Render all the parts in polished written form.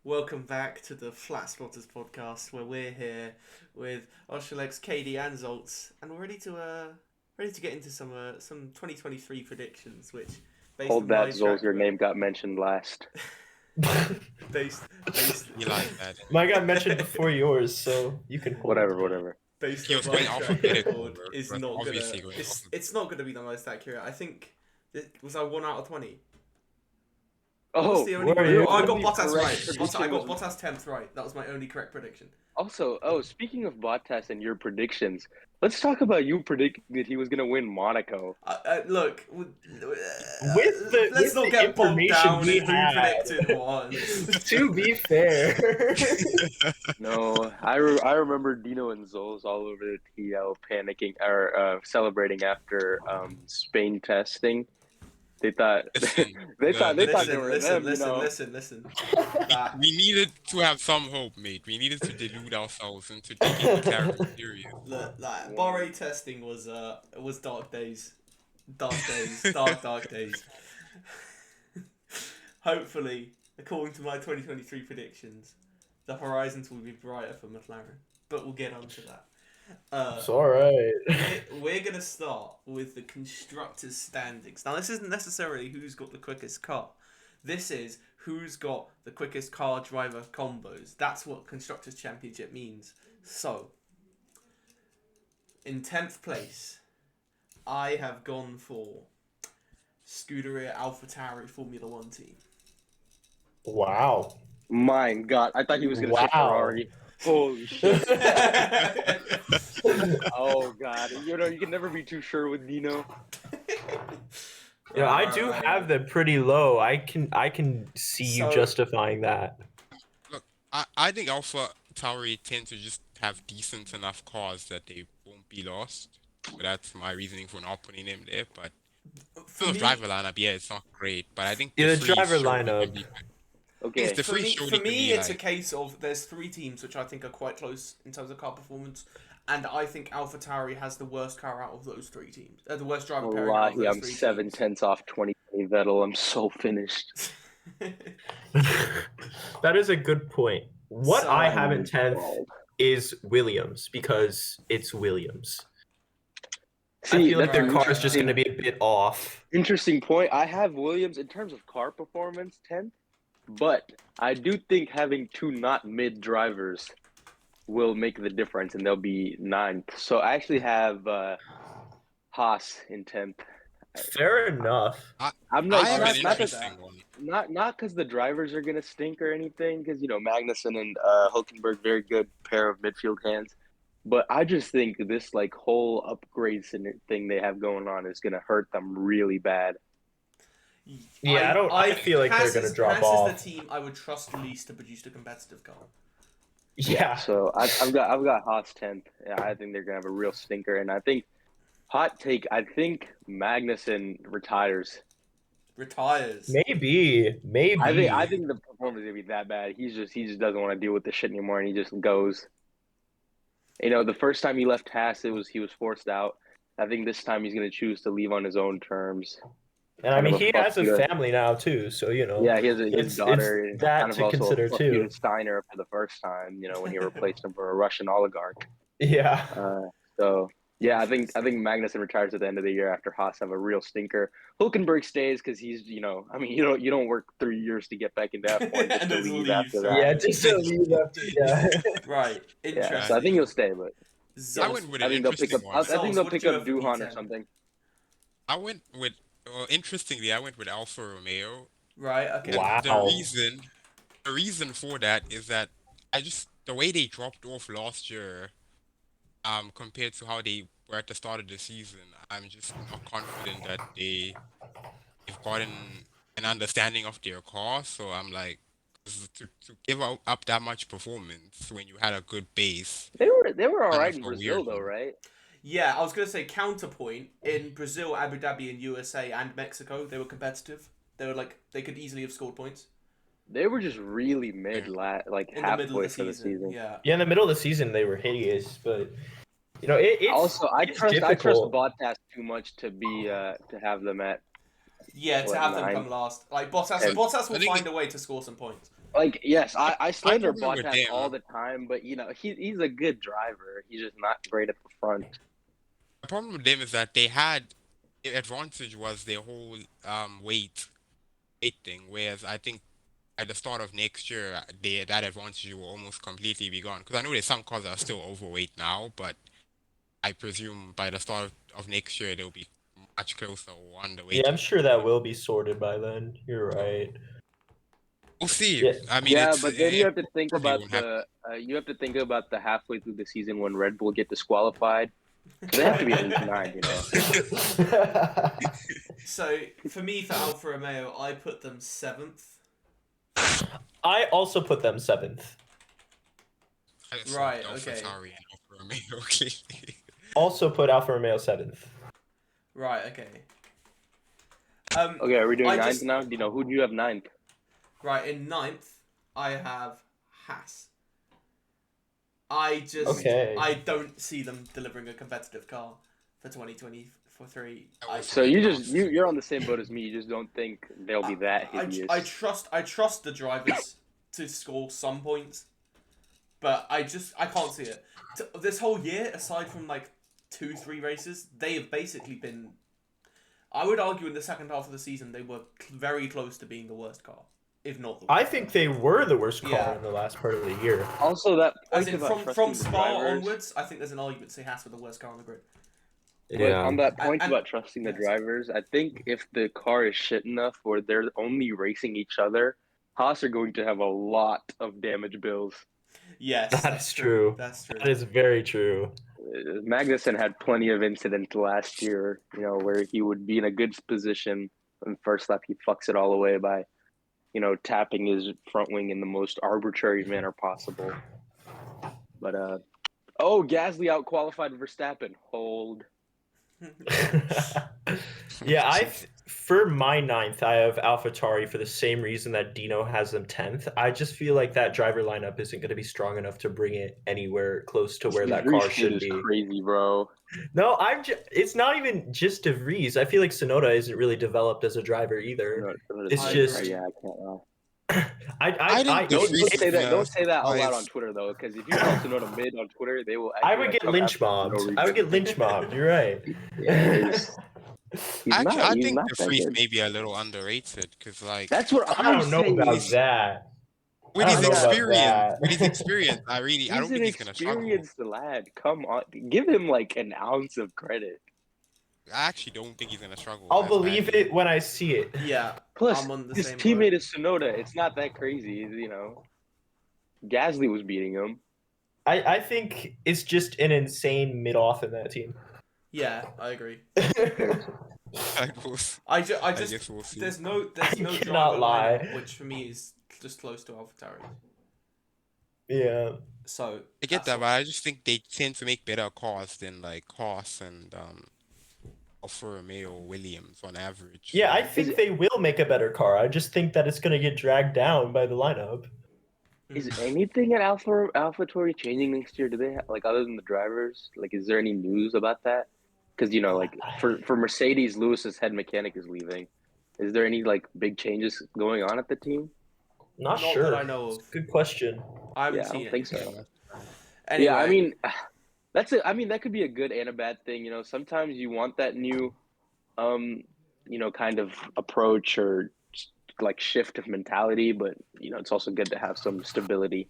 Welcome back to the Flatspotters podcast, where we're here with Oshilex, KD, and Zoltz, and we're ready to get into some 2023 predictions, which based Hold on that, my Zols. Your track name got mentioned last. based You like that. Mine got mentioned before yours, so you can hold. Whatever. based He on was my going track alphabetical. record is We're not gonna obviously going it's not gonna be the most accurate. I think was I 1 out of 20? Oh, What's the only were one? you? I got only Bottas correct right. prediction I got was- Bottas 10th right. That was my only correct prediction. Also, speaking of Bottas and your predictions, let's talk about you predicting that he was gonna win Monaco. Look, let's with not the get bogged information down we in who had. predicted what. To be fair, No, I remember Dino and Zols all over the TL panicking or celebrating after Spain testing. They thought Listen, they thought they Listen, were listen, them, you know. listen. That- we needed to have some hope, mate. We needed to delude ourselves into taking McLaren serious. Look, like Bar testing was dark days, dark days. Hopefully, according to my 2023 predictions, the horizons will be brighter for McLaren, but we'll get onto that. it's all right. We're going to start with the constructors' standings. Now, this isn't necessarily who's got the quickest car. This is who's got the quickest car driver combos. That's what Constructors' Championship means. So, in 10th place, I have gone for Scuderia AlphaTauri Formula 1 team. Wow. My God, I thought he was gonna say Wow. Ferrari. Holy shit! Oh God, you know you can never be too sure with Dino. Yeah, I do have them pretty low. I can see you So- justifying that. Look, I think Alpha Tauri tend to just have decent enough cars that they won't be lost. But that's my reasoning for not putting them there. But For the me- driver lineup, yeah, it's not great. But I think Yeah, the three driver surely lineup. can be- Okay, It's the For free me, surely for can me be it's a like- case of there's 3 teams which I think are quite close in terms of car performance, and I think AlphaTauri has the worst car out of those 3 teams. The worst driver pairing out of Wallahi, those I'm 3 7 teams. tenths off 2020 Vettel. I'm so finished. That is a good point. What So- I have in 10th is Williams because it's Williams. I feel like their that's car is just interesting. going to be a bit off. Interesting point. I have Williams in terms of car performance 10th, but I do think having 2 not mid drivers will make the difference, and they'll be 9th. So I actually have Haas in 10th. Fair enough. I'm I like have not- an not- interesting one. not because the drivers are gonna stink or anything, because you know Magnussen and Hulkenberg, very good pair of midfield hands. But I just think this like whole upgrades and thing they have going on is gonna hurt them really bad. Yeah, I feel like they're gonna drop Haas off. is the team I would trust least to produce a competitive car. Yeah. So I've got Haas 10th. Yeah, I think they're gonna have a real stinker, and I think hot take. I think Magnussen retires. Retires. Maybe. I think the performance is gonna be that bad. He just doesn't want to deal with this shit anymore, and he just goes. You know, the first time he left Haas, he was forced out. I think this time he's gonna choose to leave on his own terms. And I kind mean, of a he has a fuck you. family now too, so you know. Yeah, he has his It's- daughter. it's that kind of to also consider, a fuck you too. to Steiner for the first time. You know, when he replaced him for a Russian oligarch. Yeah. So yeah, I think Magnussen retires at the end of the year after Haas have a real stinker. Hulkenberg stays because he's I mean you don't work 3 years to get back into F1 just And to then leave leave, after so- that. Yeah, just to leave after. Yeah. Right. Yeah, Interesting. so I think he'll stay, but I Zos, went with I an think they'll pick interesting up. one. I think they'll What pick do you up have for Duhan or P10? something. I went with, interestingly, I went with Alfa Romeo. right. Okay. And Wow. the reason for that is that the way they dropped off last year, compared to how they were at the start of the season, I'm just not confident that they've gotten an understanding of their car. So I'm like, to give up that much performance when you had a good base. They were all Kind right of in a Brazil weird though, one. right? Yeah, I was gonna say counterpoint in Brazil, Abu Dhabi, and USA and Mexico. They were competitive. They were like they could easily have scored points They were just really mid, like in the middle halfway of the for the season. season. Yeah. Yeah, in the middle of the season they were hideous, but you know it's Also, I it's trust difficult. Bottas too much to be to have them at Yeah, to What, have them 9? come last. Like Bottas, And- Bottas will I think find a way to score some points. Like, yes, I slander problem with Bottas them- all the time, but he's a good driver. He's just not great at the front. The problem with them is that they had their advantage was their whole weight thing, whereas I think at the start of next year, that advantage will almost completely be gone. Because I know there's some cars that are still overweight now, but I presume by the start of next year they'll be much closer or on the way. Yeah, I'm sure that will be sorted by then. You're right. We'll see. Yeah. I mean, Yeah, it's but then you have to think probably about won't happen. the halfway through the season when Red Bull get disqualified. They have to be at least 9, So for me, for Alfa Romeo, I put them 7th. I also put them 7th. I just Right, saw okay. AlphaTauri and Alfa Romeo clearly. Also put Alfa Romeo 7th. Right, okay. Okay, are we doing I 9th just- now? Who do you have 9th? Right, in 9th, I have Haas. I Okay. don't see them delivering a competitive car for 2023. So you're on the same boat as me. You just don't think they'll be that hideous. I trust the drivers to score some points, but I can't see it. This whole year, aside from like 2-3 races, they have basically been. I would argue in the second half of the season they were very close to being the worst car, if not the worst. I think they were the worst car Yeah. in the last part of the year. Also, that As point in, about from trusting the Spa drivers. onwards, I think there's an argument to say Haas were the worst car on the grid. But on that point And- about trusting the yes. drivers, I think if the car is shit enough where they're only racing each other, Haas are going to have a lot of damage bills. Yes, That's true. That's true. That is very true. Magnussen had plenty of incidents last year, where he would be in a good position. And first lap, he fucks it all away by, tapping his front wing in the most arbitrary manner possible. But, Gasly out-qualified Verstappen. Hold. Yeah, for my 9th, I have AlphaTauri for the same reason that Dino has them 10th. I just feel like that driver lineup isn't going to be strong enough to bring it anywhere close to where that car should be. Crazy, bro. No, it's not even just De Vries. I feel like Sonoda isn't really developed as a driver either. It's just- Yeah, I can't lie. I Don't say that. Don't say that out I've- loud on Twitter though, because if you call Sonoda mid on Twitter, they will. I would get lynch mobbed. I would get lynch mobbed. You're right. Actually, I think not the that Freeze good. may be a little underrated because, like, That's what I I'm don't know saying. about that. with I his don't know about experience, that. I don't He's think an he's gonna struggle. experienced lad. Come on, give him like an ounce of credit. I actually don't think he's gonna struggle. I'll as believe badly. it when I see it. Yeah. Plus, I'm on the his same teammate boat. is Sonoda. It's not that crazy, Gasly was beating him. I think it's just an insane mid-off in that team. Yeah, I agree. I guess I just guess we'll see. there's no You cannot driver lie. lineup, which for me is just close to AlphaTauri. Yeah. So I get that's that, what- but I just think they tend to make better cars than like Haas and Alfa Romeo or Williams on average. Yeah, I So- think they will make a better car. I just think that it's going to get dragged down by the lineup. Is anything at AlphaTauri changing next year? Do they have, like, other than the drivers? Like, is there any news about that? Because like for Mercedes, Lewis's head mechanic is leaving. Is there any like big changes going on at the team? Not Not sure. that I know of. Good question. I haven't Yeah, I seen don't think anything. so. Anyway, Yeah, I mean, that's it. I mean, that could be a good and a bad thing. Sometimes you want that new, kind of approach or like shift of mentality, but it's also good to have some stability.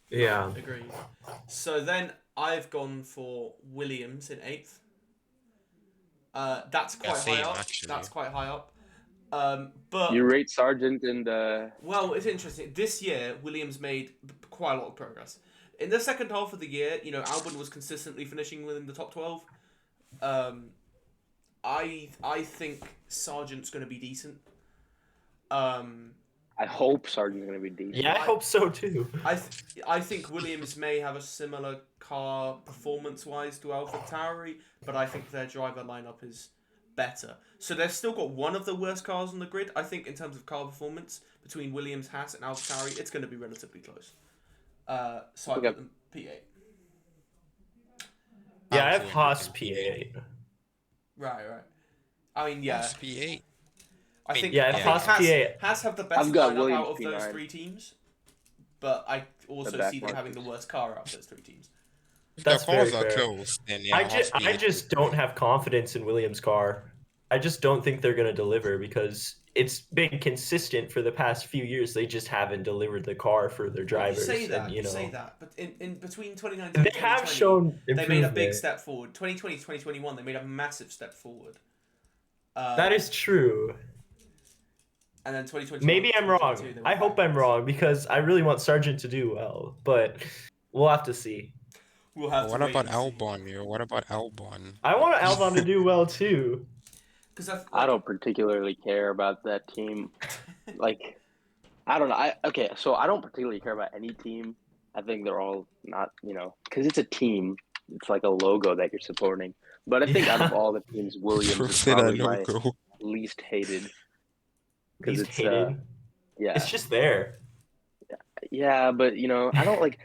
Yeah. agreed. So then I've gone for Williams in 8th. That's quite same, high up. actually. That's quite high up. But You rate Sargent and well, it's interesting. This year, Williams made quite a lot of progress. In the second half of the year, Albon was consistently finishing within the top 12. I think Sargent's going to be decent. I hope Sargent's going to be decent. Yeah, I hope so too. I think Williams may have a similar car performance-wise to AlphaTauri, but I think their driver lineup is better. So they've still got one of the worst cars on the grid. I think in terms of car performance between Williams, Haas, and AlphaTauri, it's going to be relatively close. So I Okay. put them P8. Yeah, I have Absolutely. Haas P8. Right. I mean, yeah. Haas P8. I think Yeah, I if think Haas PA, Has have the best I've got lineup Williams out of those P9. 3 teams, but I also back see them having the markers. worst car out of those 3 teams. If the that's very cars are fair. close, then yeah, I just don't have confidence in Williams' car. I just don't think they're going to deliver because it's been consistent for the past few years. They just haven't delivered the car for their Well, drivers. you say that, and, you say that, but in between 2019 and they have 2020, shown they made a improvement. big step forward. 2020 to 2021, they made a massive step forward. That is true. And then 2021. Maybe I'm wrong. 2022, they went I hope I'm backwards. wrong because I really want Sargent to do well, but we'll have to see. We'll have What to wait about and see. Albon, yo? What about Albon? I want Albon to do well too. Because I don't particularly care about that team. Like, I don't know. Okay, so I don't particularly care about any team. I think they're all not, because it's a team. It's like a logo that you're supporting. But I think out of all the teams, Williams is Said a probably my logo. least hated. He's It's hated. yeah, It's just there. yeah, but I don't like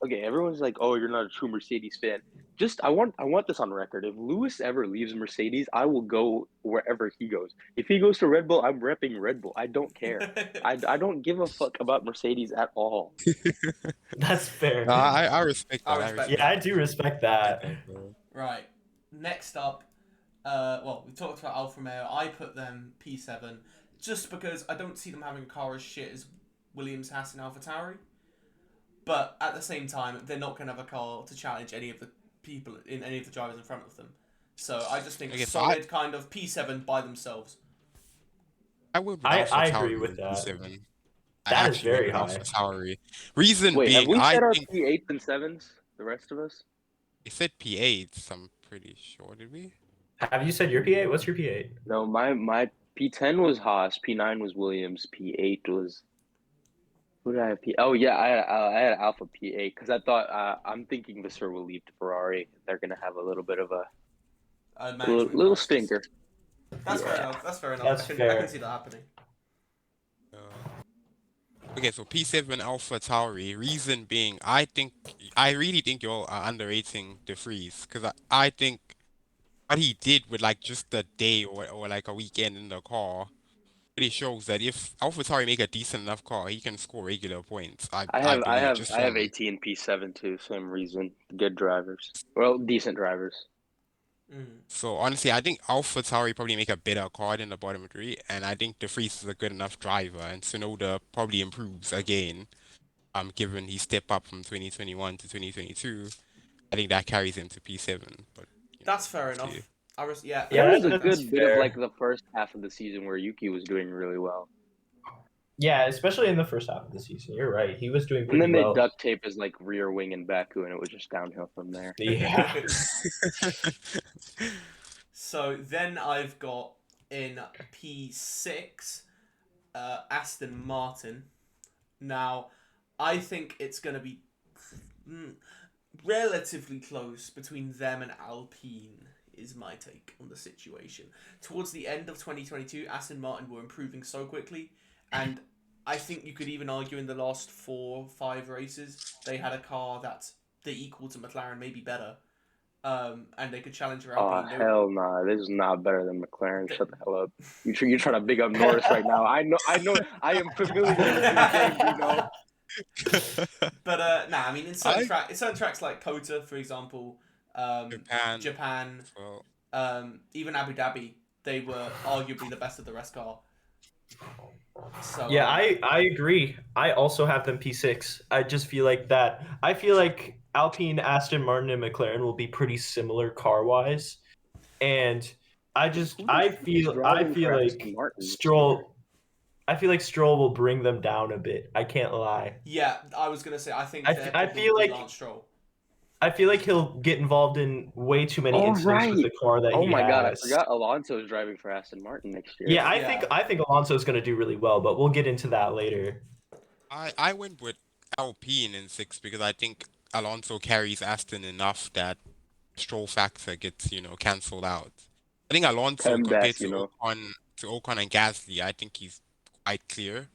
okay. Everyone's like, oh, you're not a true Mercedes fan. Just I want this on record. If Lewis ever leaves Mercedes, I will go wherever he goes. If he goes to Red Bull, I'm repping Red Bull. I don't care. I don't give a fuck about Mercedes at all. That's fair. No, I respect that. I respect Yeah, I do respect that. Right. Next up, well, we talked about Alfa Romeo. I put them P7 just because I don't see them having a car as shit as Williams, Haas, and AlphaTauri. But at the same time, they're not going to have a car to challenge any of the people in any of the drivers in front of them. So I just think Okay, so solid kind of P7 by themselves. I would. I agree with that. P7. That is very went high. AlphaTauri. Reason Wait, have being, we I said our think P8s and 7s? The rest of us? it said P8. I'm pretty sure. Did we? Have you said your P8? What's your P8? No, my P10 was Haas, P9 was Williams, P8 was. Who did I have? Oh yeah, I had Alpha P8 because I thought I'm thinking Visser will leave to Ferrari. They're gonna have a little bit of a little Crisis. stinker. That's fair Yeah. enough. That's fair enough. That's I fair. can see that happening. Okay, so P7 AlphaTauri. Reason being, I really think you're underrating De Vries because I think what he did with like just a day or like a weekend in the car really shows that if AlphaTauri make a decent enough car, he can score regular points. I believe just I have from 18 P7 too. Same reason. Good drivers. Well, decent drivers. So honestly, I think AlphaTauri probably make a better car than the bottom 3, and I think De Vries is a good enough driver, and Tsunoda probably improves again. Given he step up from 2021 to 2022, I think that carries him to P7. But That's fair see. enough. Yeah. There was a that's good bit fair. of like the first half of the season where Yuki was doing really well, Yeah, especially in the first half of the season. You're right. He was doing and pretty then they well. duct tape his like rear wing in Baku, and it was just downhill from there. Yeah. So then I've got in P6 Aston Martin. Now, I think it's going to be relatively close between them and Alpine, is my take on the situation. Towards the end of 2022, Aston Martin were improving so quickly, and I think you could even argue in the last 4 or 5 races, they had a car that's the equal to McLaren, maybe better. And they could challenge her Oh Alpine. hell nah! This is not better than McLaren. Shut the hell up! You're trying to big up Norris right now. I know. I am familiar with your game. But nah, I mean in certain tracks like Kota, for example, Japan, well, even Abu Dhabi, they were arguably the best of the rest car. So Yeah, I agree. I also have them P6. I just feel like that. I feel like Alpine, Aston Martin, and McLaren will be pretty similar car wise, and I feel like Stroll. I feel like Stroll will bring them down a bit. I can't lie. Yeah, I was gonna say I think I feel like Lance Stroll. I feel like he'll get involved in way too many incidents with the car that he has. Oh my god, I forgot Alonso is driving for Aston Martin next year. Yeah, I think Alonso is going to do really well, but we'll get into that later. I went with Alpine in 6 because I think Alonso carries Aston enough that Stroll factor gets cancelled out. I think Alonso compared to Ocon and Gasly, I think he's quite clear.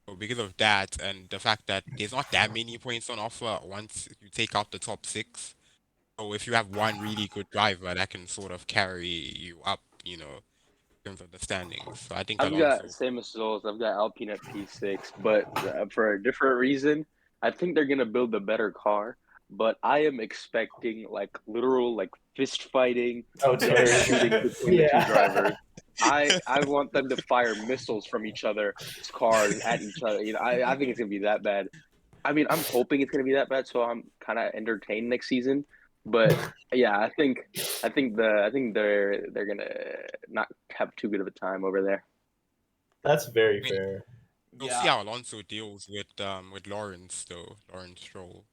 So because of that and the fact that there's not that many points on offer once you take out the top 6. So if you have one really good driver that can sort of carry you up, in terms of the standings. So I think I've Alonso. got same as Souls. I've got Alpine at P6, but for a different reason. I think they're gonna build a better car, but I am expecting like literal like fist fighting, Oh, gun Terry. shooting between the two Yeah. drivers. I want them to fire missiles from each other's cars at each other. I think it's gonna be that bad. I mean, I'm hoping it's gonna be that bad, so I'm kind of entertained next season. But yeah, I think they're gonna not have too good of a time over there. That's very I mean, fair. we'll see Yeah, how Alonso deals with Lawrence though, Lawrence Stroll,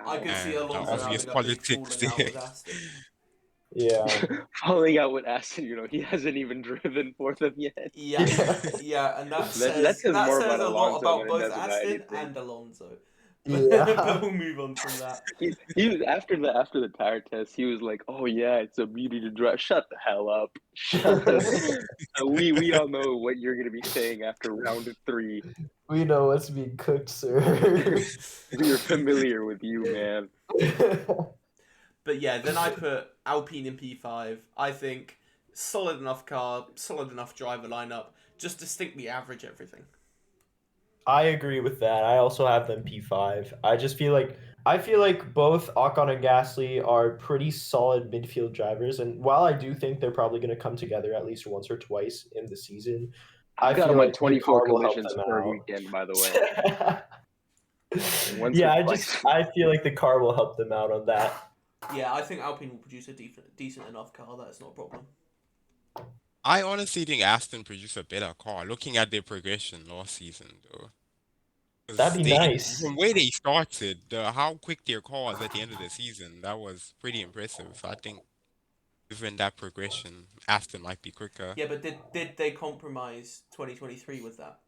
I can see and the Alonso obvious having a big politics falling out there. with Aston. Yeah. Falling out with Aston, he hasn't even driven for them yet. Yeah, yeah, and that That says says that more says about a lot Alonso than about it both does about Aston anything. and Alonso. Yeah. But we'll move on from that. He was after the tire test. He was like, "Oh yeah, it's a beauty to drive." Shut the hell up! We all know what you're gonna be saying after round 3. We know what's being cooked, sir. We're familiar with you, man. But yeah, then I put Alpine in P5. I think solid enough car, solid enough driver lineup, just distinctly average everything. I agree with that. I also have them P5. I feel like both Ocon and Gasly are pretty solid midfield drivers, and while I do think they're probably going to come together at least once or twice in the season, I I've got feel him on like the 24 car will help collisions them per out. weekend, by the way. Once or Yeah, twice. I feel like the car will help them out on that. Yeah, I think Alpine will produce a decent enough car. That's not a problem. I honestly think Aston produced a better car. Looking at their progression last season, though. 'Cause That'd be nice. from where they started, how quick their car was at the end of the season, that was pretty impressive. So I think given that progression, Aston might be quicker. Yeah, but did they compromise 2023 with that?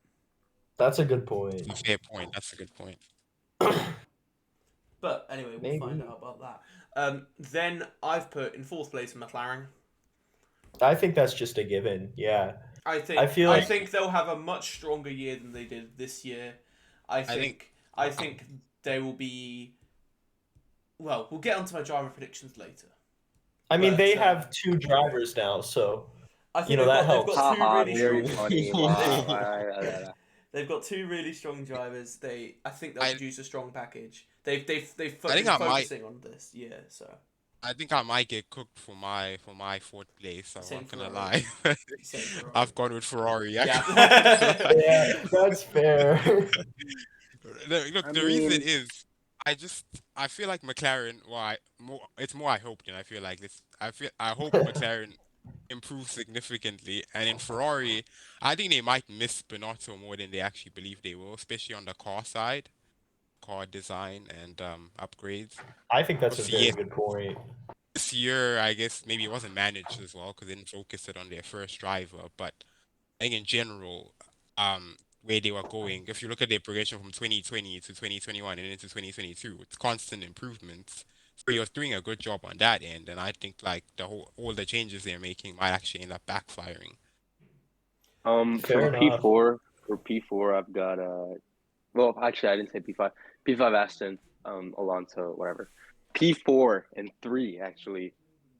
That's a good point. It's a fair point. That's a good point. But anyway, we'll find out about that. Then I've put in 4th place McLaren. I think that's just a given. Yeah. I think they'll have a much stronger year than they did this year. I think they will be. Well, we'll get onto my driver predictions later. I mean, But, they have 2 drivers now, so I think that they've helps. got 2 Haha, really very strong. funny. Wow. They've got 2 really strong drivers. I think they'll I- produce a strong package. They've been think I might- focusing on this, yeah. So I think I might get cooked for my 4th place. I'm Same not gonna Ferrari. lie. Same Ferrari. I've gone with Ferrari. Yeah. yeah, that's fair. Look, the reason is I feel like McLaren. It's more I hope than I feel like this. I hope McLaren improves significantly, and in Ferrari, I think they might miss Binotto more than they actually believe they will, especially on the car side, car design and upgrades. I think that's a Obviously, very good point. This year, I guess maybe it wasn't managed as well because they didn't focus it on their first driver. But I think in general, where they were going, if you look at their progression from 2020 to 2021 and into 2022, it's constant improvements. So he was doing a good job on that end, and I think like all the changes they're making might actually end up backfiring. Fair enough. For P4, I've got well, actually, I didn't say P5. P5 Aston, Alonso, whatever. P4 and 3, actually.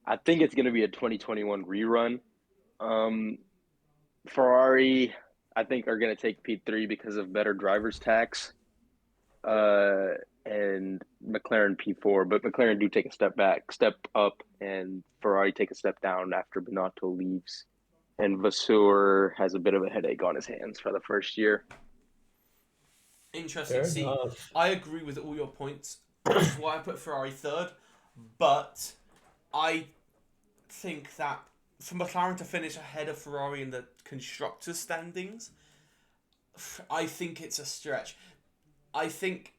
I think it's gonna be a 2021 rerun. Ferrari, I think, are gonna take P3 because of better driver's tax. And McLaren P4, but McLaren do take a step up, and Ferrari take a step down after Binotto leaves. And Vasseur has a bit of a headache on his hands for the first year. Interesting. Fair See, enough. I agree with all your points, which is why I put Ferrari 3rd. But I think that for McLaren to finish ahead of Ferrari in the constructors' standings, I think it's a stretch. I think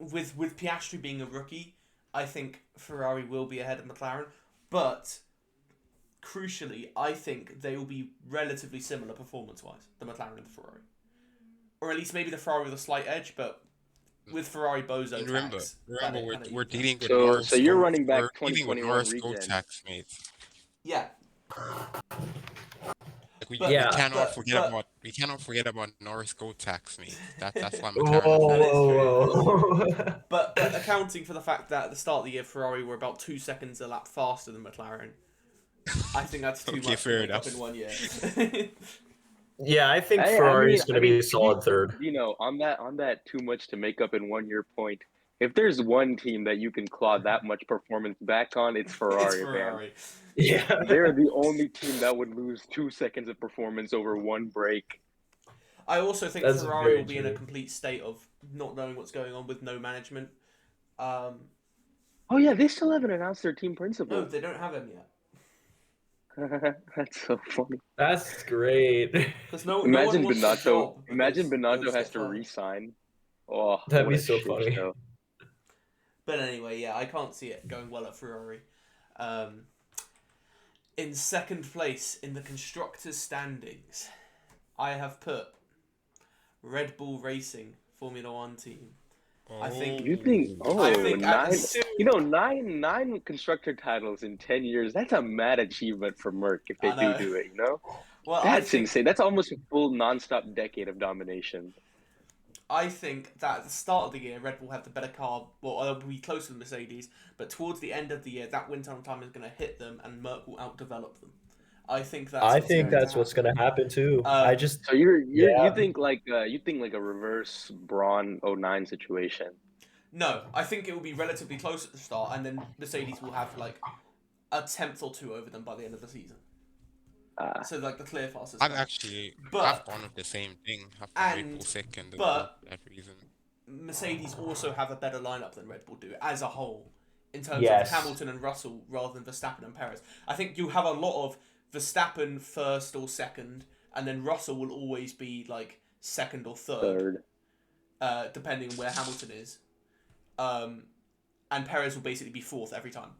with Piastri being a rookie, I think Ferrari will be ahead of McLaren. But crucially, I think they will be relatively similar performance-wise, the McLaren and the Ferrari. Or at least maybe the Ferrari with a slight edge, but with Ferrari Bozo And remember, tax, we're dealing with So- Norris. so you're Gold- running back we're dealing with 2021 Norris Gold regen. tax, mate. Yeah, Like we But- cannot forget about Norris Gold tax, mate. That's why Whoa, McLaren. That is whoa. but accounting for the fact that at the start of the year Ferrari were about 2 seconds a lap faster than McLaren, I think that's too Okay, much to fair make up enough. in 1 year. Yeah, I think I Ferrari's mean, going to be a solid third. You know, on that too much to make up in 1 year point. If there's one team that you can claw that much performance back on, it's It's Ferrari, man. Ferrari. Yeah. They're the only team that would lose 2 seconds of performance over one break. I also think That's Ferrari very will be in a true. complete state of not knowing what's going on with no management. Um, Oh yeah, they still haven't announced their team no, principal. they don't have him yet. That's so funny. That's great. Because no one Imagine wants their Binotto. job Imagine because they'll Binotto just has get to fired. resign. Oh, That'd what be a so shit funny. show. But anyway, yeah, I can't see it going well at Ferrari. In second place in the constructors' standings, I have put Red Bull Racing Formula One team. I think- You think? Oh, I think at nine. the You know, nine constructor titles in 10 years. That's a mad achievement for Merck if they I know. do it. You know, Well, I that's think insane. That's almost a full nonstop decade of domination. I think that at the start of the year, Red Bull have the better car. Well, they'll be closer to Mercedes, but towards the end of the year, that winter time is going to hit them, and Merck will outdevelop them. I think that's. I what's think going that's to what's happen. going to happen too. Um, So you Yeah. think like a reverse Braun 09 situation. No, I think it will be relatively close at the start, and then Mercedes will have like a tenth or two over them by the end of the season. So like the clear fastest. I've car. actually But- I've gone with the same thing. I've put Red Bull second but- for that reason. Mercedes also have a better lineup than Red Bull do as a whole, in terms Yes. of Hamilton and Russell rather than Verstappen and Perez. I think you have a lot of Verstappen first or second, and then Russell will always be like second or third. Depending on where Hamilton is. And Perez will basically be fourth every time.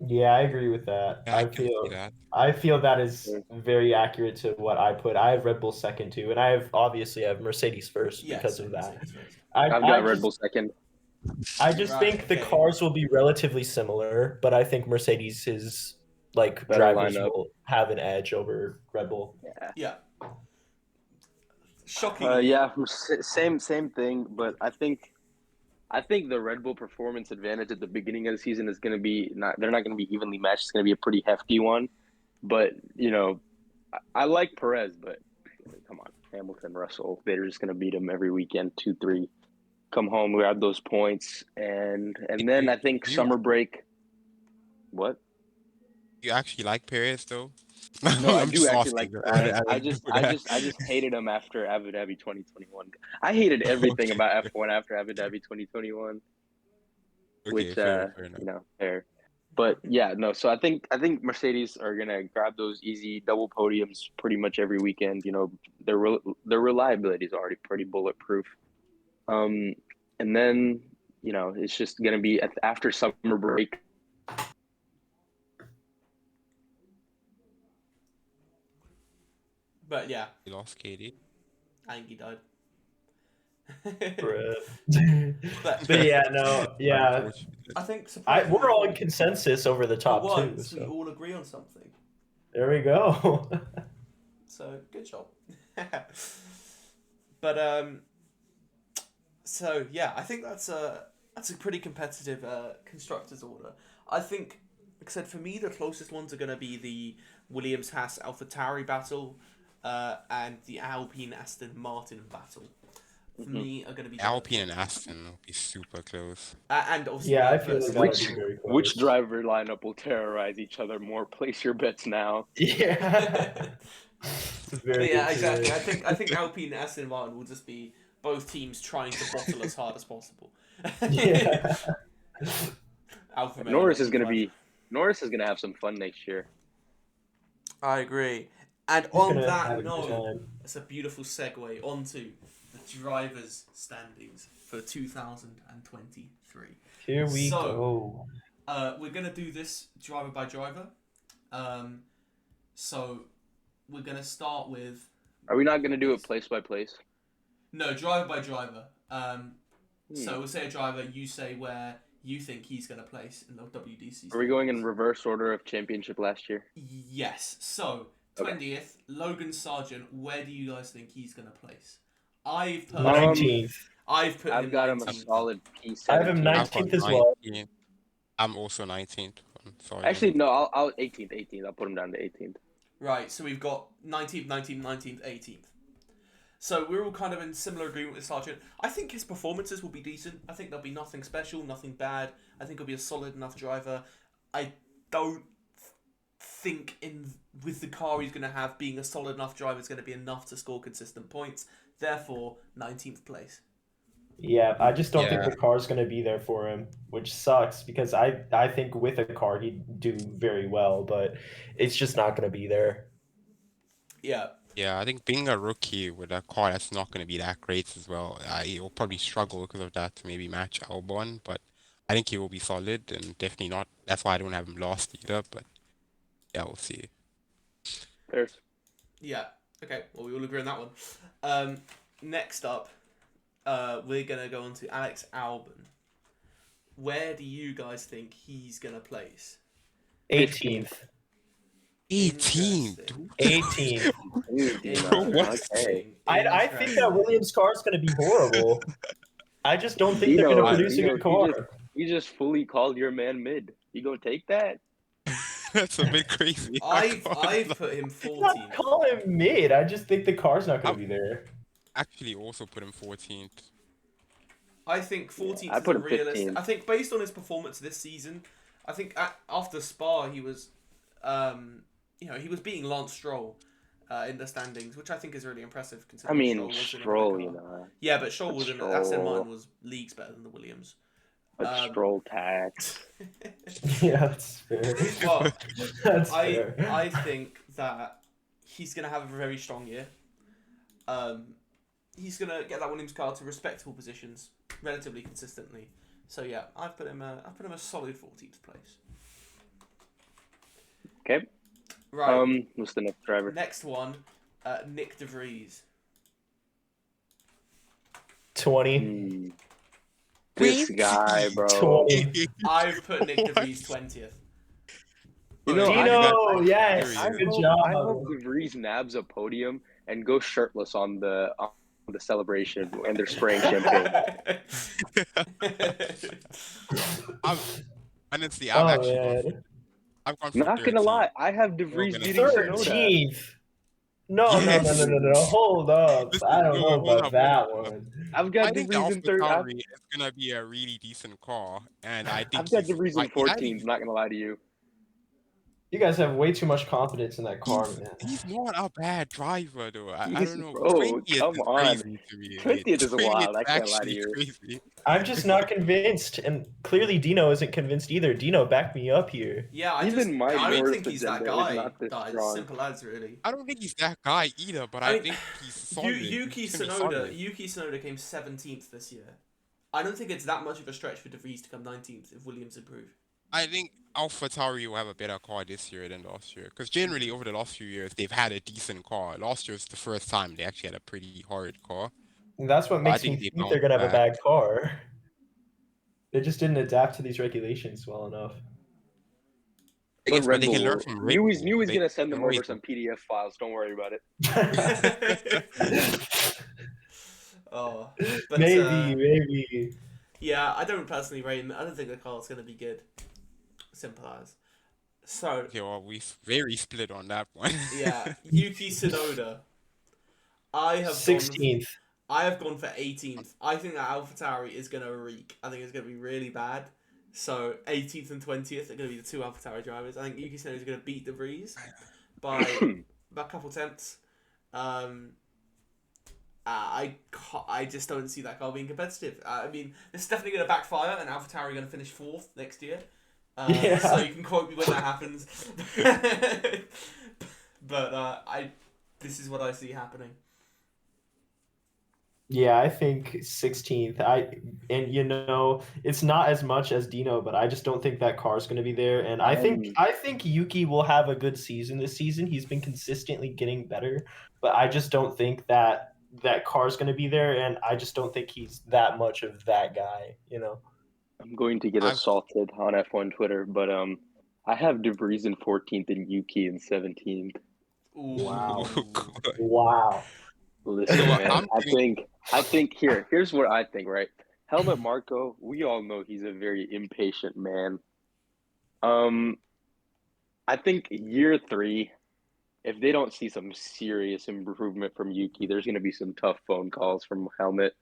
Yeah, I agree with that. Yeah, I can see that. I feel that is very accurate to what I put. I have Red Bull second too, and I have Mercedes first because of that. Mercedes first. I've got Red Bull second. I just Right, think the okay. cars will be relatively similar, but I think Mercedes' like Better drivers lineup. will have an edge over Red Bull. Yeah. Shocking. Yeah, same thing. But I think the Red Bull performance advantage at the beginning of the season is going to be they're not going to be evenly matched. It's going to be a pretty hefty one. But you know, I like Perez, but come on, Hamilton, Russell, they're just going to beat him every weekend, 2-3. Come home, grab those points, and then I think summer break. What? You actually like Perez though? No, I I'm do just actually like asking. Perez. I wouldn't know just hated him after Abu Dhabi 2021. I hated everything Okay. about F1 after Abu Dhabi 2021, that. which Okay, fair enough. you know, fair. But yeah, no. So I think Mercedes are gonna grab those easy double podiums pretty much every weekend. You know, their reliability is already pretty bulletproof. And then you know it's just gonna be after summer break. But yeah, You lost Katie. I think he died. But yeah, no, yeah. Unfortunately. I think We're all in consensus over the for top two. once, we So all agree on something. there we go. So good job. But so yeah, I think that's a pretty competitive constructors order. I think, like I said, for me the closest ones are going to be the Williams Haas AlphaTauri battle, and the Alpine Aston Martin battle. For me, are going to be Alpine and Aston will be super close. and obviously Yeah, I feel like versus- that would be very close. Which driver lineup will terrorize each other more? Place your bets now. Yeah. Very yeah, good exactly. choice. I think Alpine and Aston Martin will just be both teams trying to bottle as hard as possible. Yeah. Alpha Male Norris is 95. gonna have some fun next year. I agree. And He's on gonna have that a good note, time. it's a beautiful segue onto the drivers' standings for 2023. Here we So- go. We're gonna do this driver by driver. So we're gonna start with Are we not gonna do it place by place? no driver by driver. So we'll say a driver. You say where you think he's gonna place in the WDC. Are we going in reverse order of championship last year? Yes. So Okay. 20th, Logan Sargent. Where do you guys think he's gonna place? I've put 19th. I've put him I've got him a 19th. solid P17. I have him I've got 19th as well. 19th. I'm also 19th. I'm sorry. Actually, no, I'll 18th, 18th. I'll put him down to 18th. Right, so we've got 19th, 19th, 19th, 18th. So we're all kind of in similar agreement with Sargent. I think his performances will be decent. I think there'll be nothing special, nothing bad. I think he'll be a solid enough driver. I don't think with the car he's going to have, being a solid enough driver is going to be enough to score consistent points. Therefore, 19th place. Yeah, I just don't think Yeah. the car's going to be there for him, which sucks because I think with a car he'd do very well, but it's just not going to be there. Yeah. Yeah, I think being a rookie with a car that's not going to be that great as well, he'll probably struggle because of that to maybe match Albon, but I think he will be solid and definitely not. That's why I don't have him lost either, but yeah, we'll see. There's Yeah. Okay, well, we all agree on that one. Next up, we're going to go on to Alex Albon. Where do you guys think he's going to place? 18th. 18. Interesting. 18th. Bro, what? Interesting. I think that Williams car is going to be horrible. I just don't think they're Dino, going to produce a Dino, good car. you just fully called your man mid. You gonna take that? That's a bit crazy. I've put him I'm not 14th. calling him mid. I just think the car's not going to be there. actually also put him 14th. I think 14th I is put a him realistic. 15th. I think based on his performance this season, I think after Spa he was, he was beating Lance Stroll in the standings, which I think is really impressive. I Considering mean, was in a better Stroll, car. you know. Yeah, but Stroll But was in Aston Stroll- Martin was leagues better than the Williams. But Stroll tax. Yeah, that's fair. Well, That's fair. I think that he's going to have a very strong year. He's going to get that Williams car to respectable positions relatively consistently. So yeah, I've put him a solid 14th place. Okay. Right. What's the next driver? Next one, Nick De Vries. 20. This guy, bro. 20. I've put Nick De What? Vries 20th. You know, Dino, yes, I good I job. hope De Vries nabs a podium and goes shirtless on the celebration and they're spraying champagne. Honestly, I've Oh, actually man. I've gone for Not gonna 13. lie, I have De Vries gonna beating say Tsunoda. 13th. No. Yes. Hold up. Listen, I don't know hold about up, that hold up. one. I've I got De think the Vries in third. AlphaTauri is gonna be a really decent car, and I think I've got he's De Vries in like, I 14th. think Not gonna lie to you. You guys have way too much confidence in that car, man. he's not a bad driver though. I He's- don't know. bro, 20th come is on. crazy to me. 20th is 20th wild, I can't lie to actually you. crazy. I'm just not convinced, and clearly Dino isn't convinced either. Dino, back me up here. Yeah, I Even my don't worst think he's that agenda is guy. not this Guys, strong. simple as really. I don't think he's that guy either, but I, think he's solid. Yuki He's gonna be Tsunoda. solid. Yuki Tsunoda came 17th this year. I don't think it's that much of a stretch for De Vries to come 19th if Williams improve. I think AlphaTauri will have a better car this year than last year. Because generally, over the last few years, they've had a decent car. Last year was the first time they actually had a pretty hard car. And that's what I makes me think they think they're gonna have a bounced bad car. They just didn't adapt to these regulations well enough. I But guess Red they can Bull, learn from Red Newey's Bull. They gonna send can them always over some PDF files. Don't worry about it. Oh, but, Maybe. Yeah, I don't personally rate him. I don't think the car's going to be good. Simple as. So, Okay, well, we very split on that one. yeah, Yuki Tsunoda. I have 16th. I have gone for 18th. I think that AlphaTauri is going to reek. I think it's going to be really bad. So 18th and 20th are going to be the two AlphaTauri drivers. I think Yuki Tsunoda is going to beat De Vries by a couple tenths. I just don't see that car being competitive. I mean, this is definitely going to backfire, and AlphaTauri are going to finish 4th next year. Yeah. So you can quote me when that happens. But this is what I see happening. Yeah, I think 16th. It's not as much as Dino, but I just don't think that car's going to be there. And I think Yuki will have a good season this season. He's been consistently getting better, but I just don't think that car's going to be there, and I just don't think he's that much of that guy, I'm going to get assaulted on F1 Twitter, but I have De Vries in 14th and Yuki in 17th. Ooh. Wow. Good. Wow. Listen, You know what, man, I'm I think here's what I think, right? Helmut Marko, we all know he's a very impatient man. I think year 3, if they don't see some serious improvement from Yuki, there's going to be some tough phone calls from Helmet,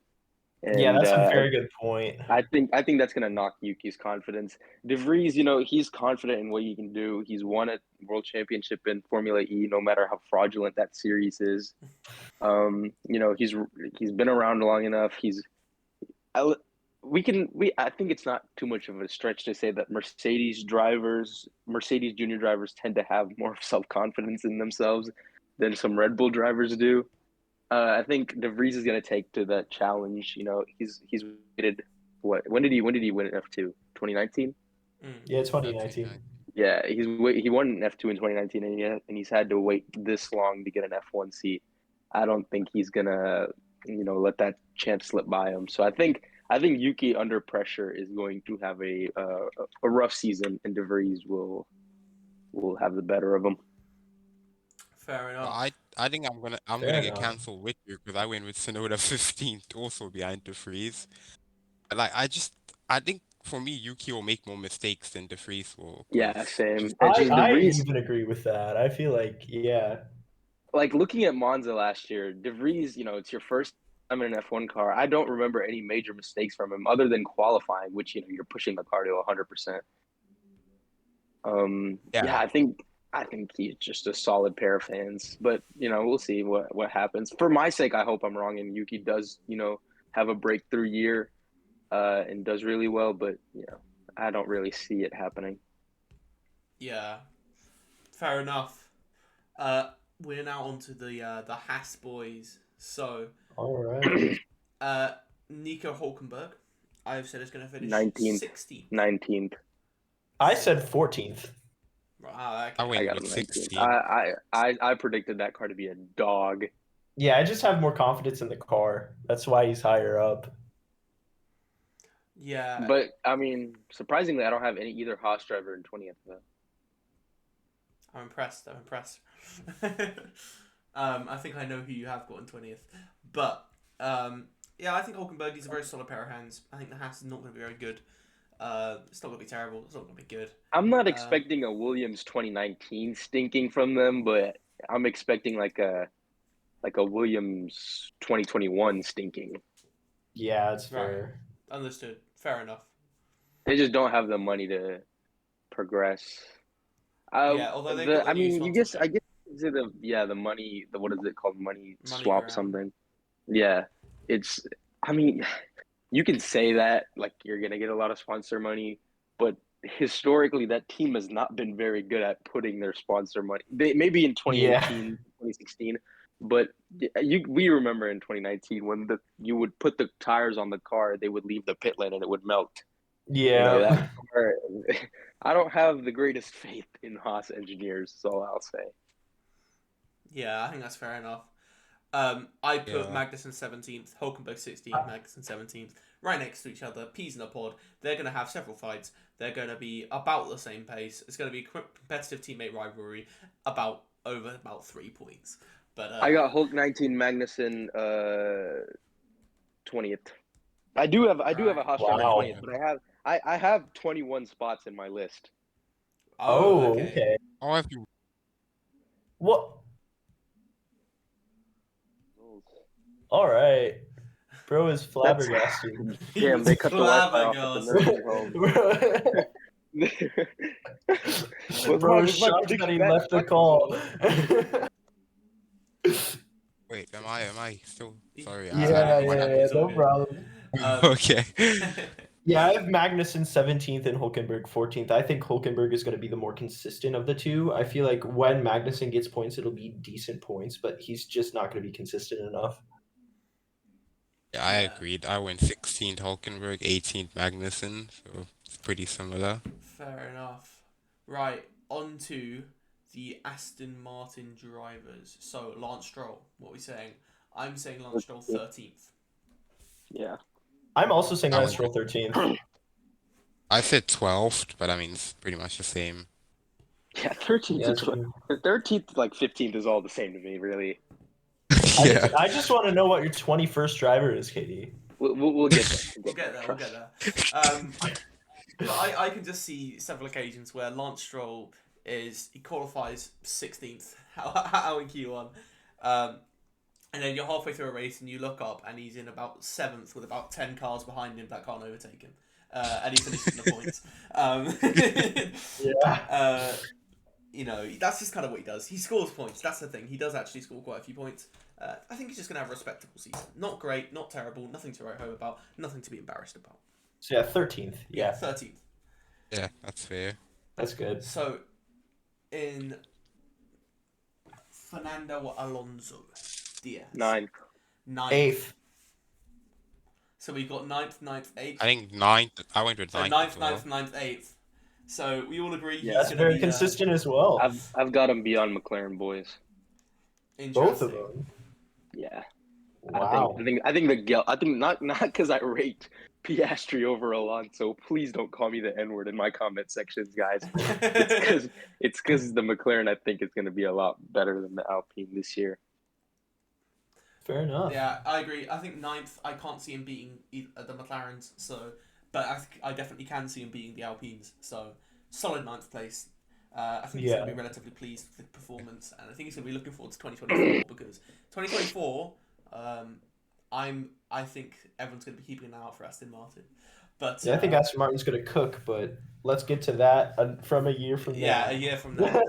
Yeah, and that's a very good point. I think that's going to knock Yuki's confidence. De Vries, he's confident in what he can do. He's won a world championship in Formula E, no matter how fraudulent that series is. He's been around long enough. I, I think it's not too much of a stretch to say that Mercedes junior drivers tend to have more self-confidence in themselves than some Red Bull drivers do. I think De Vries is going to take to that challenge. He's waited. When did he win an F2? 2019. Yeah, 2019. Yeah, he won an F2 in 2019, and he's had to wait this long to get an F1 seat. I don't think he's gonna, let that chance slip by him. So I think Yuki under pressure is going to have a rough season, and De Vries will have the better of him. Fair Well, enough. I think I'm Fair gonna get enough. cancelled with you because I went with Sonoda 15th, also behind De Vries. Like I think for me Yuki will make more mistakes than De Vries will. Yeah, 'Cause same. just It's just De I Vries. even agree with that. I feel like, yeah. Like looking at Monza last year, De Vries, it's your first time in an F1 car. I don't remember any major mistakes from him other than qualifying, which you're pushing the car to 100%. Yeah, yeah. I think he's just a solid pair of hands, but we'll see what happens. For my sake, I hope I'm wrong and Yuki does have a breakthrough year, and does really well, but I don't really see it happening. Yeah. Fair enough. We're now on to the Haas boys. So, All right. Nico Hulkenberg, I've said is going to finish 19th. 16th. 19th. I said 14th. Right, I okay. went I got with him 16. 19th. I predicted that car to be a dog. Yeah, I just have more confidence in the car. That's why he's higher up. Yeah. But I mean, surprisingly, I don't have either Haas driver in 20th though. I'm impressed. I think I know who you have got in 20th. But, yeah, I think Hulkenberg is a very solid pair of hands. I think the Haas is not going to be very good. It's not going to be terrible. It's not going to be good. I'm not expecting a Williams 2019 stinking from them, but I'm expecting like a Williams 2021 stinking. Yeah, it's Right. fair. Understood. Fair enough. They just don't have the money to progress. Yeah, although they've got the new I guess sponsorship. is it the money, what is it called, money swap MoneyGram. something? Yeah, it's. I mean, you can say that like you're gonna get a lot of sponsor money, but historically that team has not been very good at putting their sponsor money. They maybe in 2018, 2016, but we remember in 2019 when you would put the tires on the car, they would leave the pit lane and it would melt. Yeah. That car, I don't have the greatest faith in Haas engineers, is all I'll say. Yeah, I think that's fair enough. I put Yeah. Magnussen 17th, Hulkenberg 16th, Magnussen 17th, right next to each other, peas in a pod. They're going to have several fights. They're going to be about the same pace. It's going to be competitive teammate rivalry over about 3 points. But I got Hulk 19, Magnussen 20th. I do have a Haas driver 20th, but I have 21 spots in my list. Oh, okay. Oh, if you What? All right. Bro is flabbergasted. Damn, they cut the Wi-Fi off at the nursing home. Bro is shocked that he left the call. wait, am I still sorry? Yeah, no problem. Okay. Yeah, I have Magnussen 17th and Hulkenberg 14th. I think Hulkenberg is going to be the more consistent of the two. I feel like when Magnussen gets points, it'll be decent points, but he's just not going to be consistent enough. Yeah, I agreed. I went 16th Hulkenberg, 18th Magnussen, so it's pretty similar. Fair enough. Right, on to the Aston Martin drivers. So, Lance Stroll, what are we saying? I'm saying Lance Stroll 13th. Yeah. I'm also saying Lance Stroll 13th. I said 12th, but I mean, it's pretty much the same. Yeah, 13th Yeah, to 13th, like 15th is all the same to me, really. Yeah. I just want to know what your 21st driver is, Katie. We'll get there. We'll get there. But I can just see several occasions where Lance Stroll he qualifies 16th out in Q1. And then you're halfway through a race and you look up and he's in about 7th with about 10 cars behind him that can't overtake him. And he finishes in the points. Yeah. You know, that's just kind of what he does. He scores points. That's the thing. He does actually score quite a few points. I think he's just going to have a respectable season. Not great, not terrible, nothing to write home about, nothing to be embarrassed about. So yeah, 13th. Yeah, 13th. Yeah, that's fair. that's good. So, in Fernando Alonso Diaz. 9. 9th. 8th. So we've got 9th, 8th. I think 9th. I went with So 9th. 9th, as well. 9th, 8th. So we all agree Yeah, that's he's going very to be consistent as well. I've got him beyond McLaren boys. Both of interesting. them. Yeah. Wow. I think not because I rate Piastri over Alonso. Please don't call me the N-word in my comment sections, guys. It's because the McLaren I think is going to be a lot better than the Alpine this year. Fair enough. Yeah, I agree. I think 9th, I can't see him beating the McLarens, but I definitely can see him beating the Alpines. So solid 9th place. I think he's going to be relatively pleased with the performance, and I think he's going to be looking forward to 2024 because 2024, I think everyone's going to be keeping an eye out for Aston Martin. But Yeah, I think Aston Martin's going to cook, but let's get to that from a year from now. Yeah, a year from now.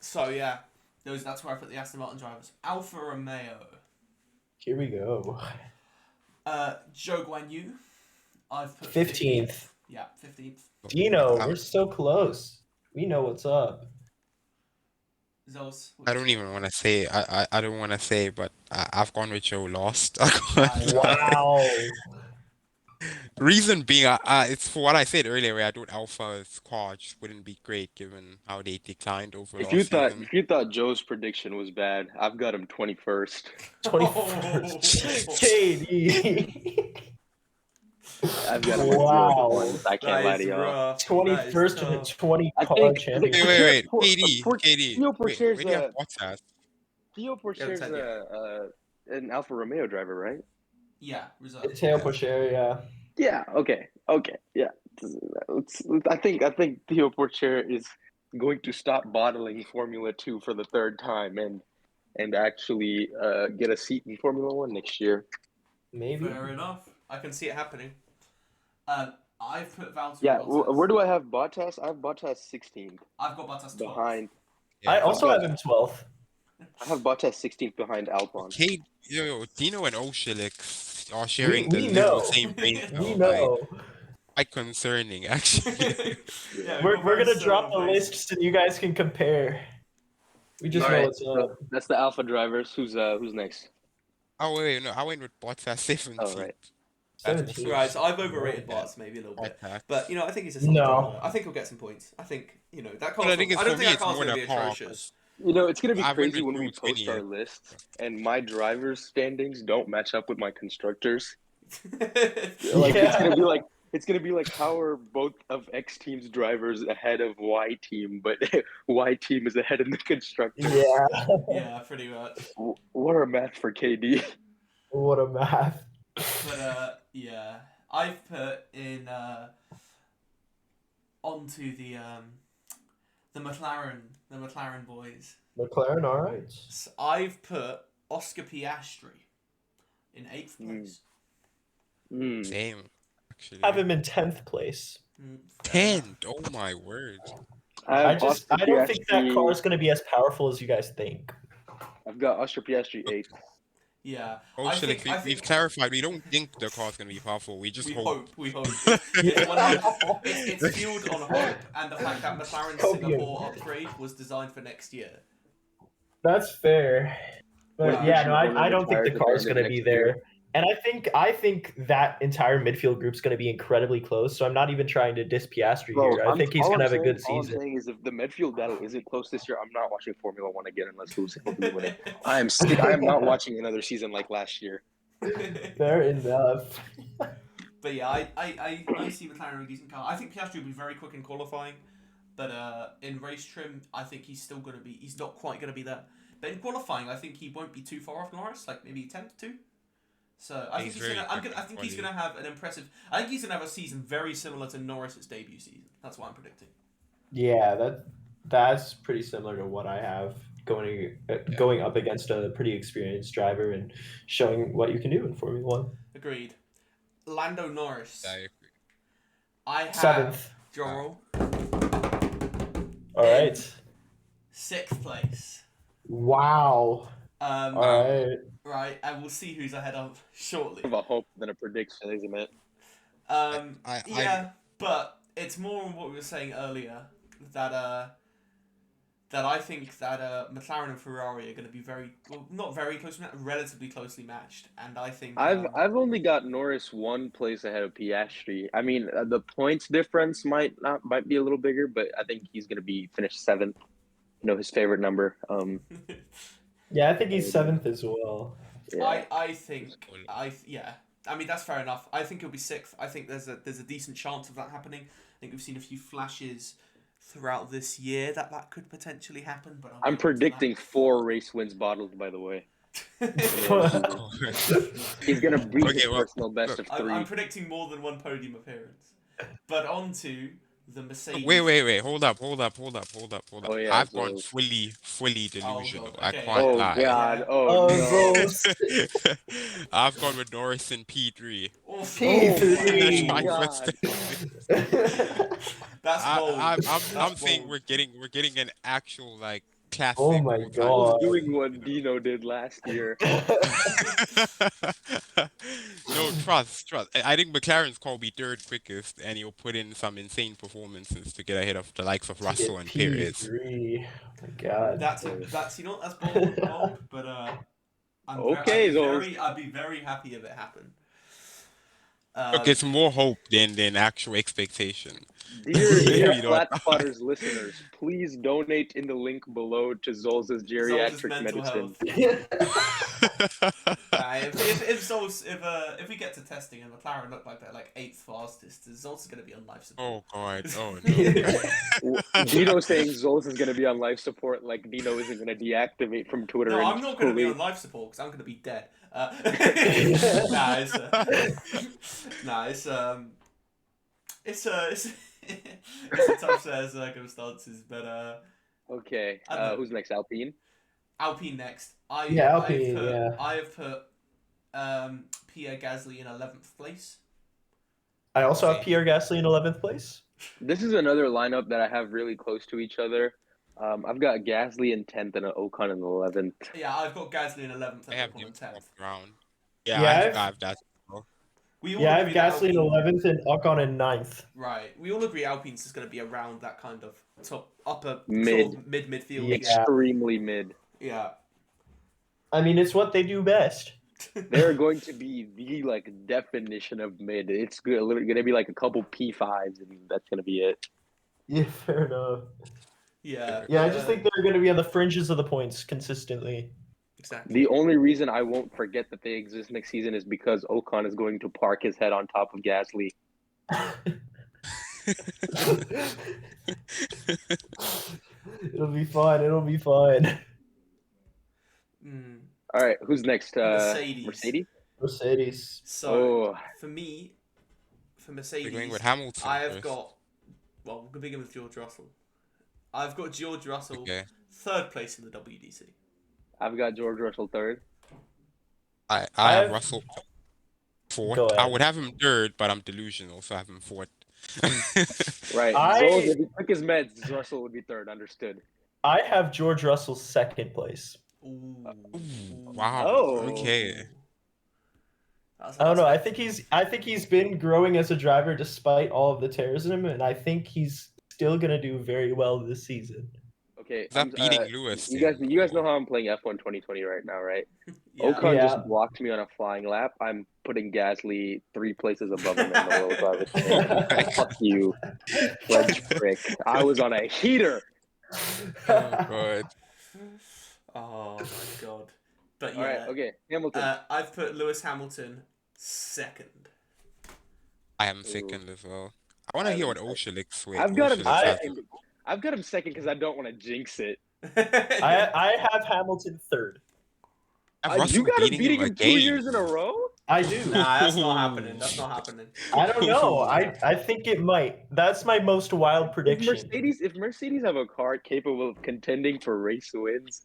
So yeah, that's where I put the Aston Martin drivers. Alfa Romeo. Here we go. Zhou Guanyu. I've put 15th. Yeah, 15th. Dino, we're so close. We know what's up. Zos. I don't even want to say. I don't want to say, but I've gone with Joe Lost. Wow. Reason being, it's for what I said earlier, where I thought Alpha's car just wouldn't be great given how they declined over If last you thought season. if you thought Joe's prediction was bad, I've got him 21st. 21st. KD. I've got him Wow. 0 to 1. I can't lie to y'all. 21st in a 20 I car think- championship. Wait, For- KD, for- KD. Theo Wait, Porchere's, where do you have Bottas? Theo Porchere's an Alfa Romeo driver, right? Yeah, reserve. Teo Pocher, yeah. Yeah. Okay. Yeah. I think Theo Porchere is going to stop bottling Formula 2 for the 3rd time and actually get a seat in Formula 1 next year. Maybe. Fair enough. I can see it happening. I've put Valtteri Yeah. Bottas. Where do I have Bottas? I have Bottas 16th I've got Bottas 12th. behind. I also have him 12th. I have Bottas 16th behind Albon. Dino and Oshilix are sharing We the know. same paint. We know. Quite concerning, actually. Yeah, We're very going to drop the similar list so you guys can compare. We just know Alright, what's so up. that's the Alpha drivers. Who's next? Oh wait, no, I went with Bottas 17th. Oh, right. 17th. Right, so I've overrated Bottas maybe a little bit. Bottas. But, I think he's a solid No. driver. I think he'll get some points. I think, that car's But I think I it's don't for think me. that It's car's more going than to be a car. atrocious. It's gonna be I went crazy with when we Joe post our 20th. list and my drivers' standings don't match up with my constructors. Yeah. It's gonna be like how are both of X team's drivers ahead of Y team, but Y team is ahead of the constructors. Yeah. Yeah, pretty much. What a match for KD. What a math. But, yeah. I've put in, onto the McLaren boys. McLaren, all right. So I've put Oscar Piastri in 8th place. Same, actually. Have him in 10th place. Fair enough. 10th. Oh my word. I don't think that car is going to be as powerful as you guys think. I've got Oscar Piastri 8th. Yeah. Oh, we've clarified. We don't think the car's gonna be powerful. We just hope. We hope. It's fueled on hope and the fact that McLaren's Singapore upgrade was designed for next year. That's fair. But Yeah, no, I don't think the car's going to be there. And I think that entire midfield group's going to be incredibly close. So I'm not even trying to diss Piastri here. I think he's going to have a good All I'm season. saying is if the midfield battle isn't close this year, I'm not watching Formula 1 again unless Lewis Hamilton wins it. I am not watching another season like last year. Fair enough. But yeah, I see McLaren a decent car. I think Piastri will be very quick in qualifying, but in race trim, I think he's not quite going to be there. But in qualifying, I think he won't be too far off Norris, like maybe 10th, 2. So I think He's he's very gonna. quick I and think he's funny. gonna have an impressive. I think he's gonna have a season very similar to Norris's debut season. That's what I'm predicting. Yeah, that's pretty similar to what I have going up against a pretty experienced driver and showing what you can do in Formula One. Agreed. Lando Norris. I agree. I have Seventh. drum roll. All In right. 6th place. Wow. Um, All right. right, and we'll see who's ahead of shortly. More of a hope than a prediction, isn't it? Yeah, but it's more on what we were saying earlier that I think that McLaren and Ferrari are going to be not very close, relatively closely matched, and I think I've only got Norris one place ahead of Piastri. I mean, the points difference might be a little bigger, but I think he's going to be finished 7th. You know, his favorite number. Yeah, I think he's 7th as well. Yeah. I think I mean that's fair enough. I think he'll be 6th. I think there's a decent chance of that happening. I think we've seen a few flashes throughout this year that could potentially happen, but I'm predicting 4 race wins bottled, by the way. He's going to beat his personal best of 3. I'm predicting more than 1 podium appearance. But on to the Mercedes. Wait. Hold up. Oh, yeah, I've so- gone fully delusional. God, I okay. can't Oh, lie. God. Yeah. Oh, no. Zos. I've gone with Norris in P3. P3. Oh, God. That's bold. I'm saying we're getting an actual like classic. Oh my all-time I was God. doing what Dino did last year. No, trust. I think McLaren's called be 3rd quickest, and he'll put in some insane performances to get ahead of the likes of Russell and Perez. P3. Oh my God. That's that's bold, but Okay, I'd be very happy if it happened. Look, it's more hope than actual expectation. Dear You know what? Flatspotters listeners, please donate in the link below to Zol's Zol's geriatric mental medicine. If we get to testing and McLaren look like they're like 8th fastest, Zol's going to be on life Oh support. God! Oh no! Dino saying Zol's is going to be on life support, like Dino isn't going to deactivate from Twitter. No, and I'm not going to be fully- on life support because I'm going to be dead. It's a tough set of circumstances, but Okay, I don't know. who's next? Alpine? Alpine next. Alpine, I have put Pierre Gasly in 11th place. I also have Pierre Gasly in 11th place. This is another lineup that I have really close to each other. I've got Gasly in 10th and Ocon in 11th. Yeah, I've got Gasly in 11th I and have Ocon in him 10th. off ground. Yeah, Yeah, I have that. We all Yeah, I have agree that Gasly in Alpine- 11th and Ocon in 9th. Right. We all agree Alpine's is going to be around that kind of top upper Mid. sort of midfield. Yeah. Extremely mid. Yeah. I mean, it's what they do best. They're going to be the like definition of mid. It's good. Literally going to be like a couple P5s, and that's going to be it. Yeah, fair enough. Yeah. Yeah, I just think they're going to be on the fringes of the points consistently. Exactly. The only reason I won't forget that they exist next season is because Ocon is going to park his head on top of Gasly. It'll be fine. It'll be fine. Mm. All right, who's next? Mercedes. Mercedes. So Oh. for me, for We're Mercedes, going with Hamilton. I have first. got. Well, we're gonna begin with George Russell. I've got George Russell Okay. 3rd place in the WDC. I've got George Russell 3rd. I I have have- Russell 4th. Go I ahead. would have him 3rd, but I'm delusional, so I have him 4th. Right. Zol's would be quick as meds. Russell would be 3rd. Understood. I have George Russell 2nd place. Ooh. Wow. Oh. Okay. I don't know. I think he's been growing as a driver despite all of the tears in him, and I think he's still gonna do very well this season. Okay. Is that beating Lewis? You guys know how I'm playing F1 2020 right now, right? Yeah. Ocon Yeah. just blocked me on a flying lap. I'm putting Gasly 3 places above him in the low driver stand. Fuck you, French prick. I was on a heater. Oh God. Oh my god. But yeah. All right. Okay. Hamilton. I've put Lewis Hamilton 2nd. I am 2nd as well. I want to hear what Osha looks with. I've got him Osha looks like- second. I've got him second because I don't want to jinx it. I have Hamilton 3rd. have You Russell got him beating beating him him 2 again. years in a row? I do. Nah, that's not happening. That's not happening. I don't know. I think it might. That's my most wild prediction. If Mercedes have a car capable of contending for race wins,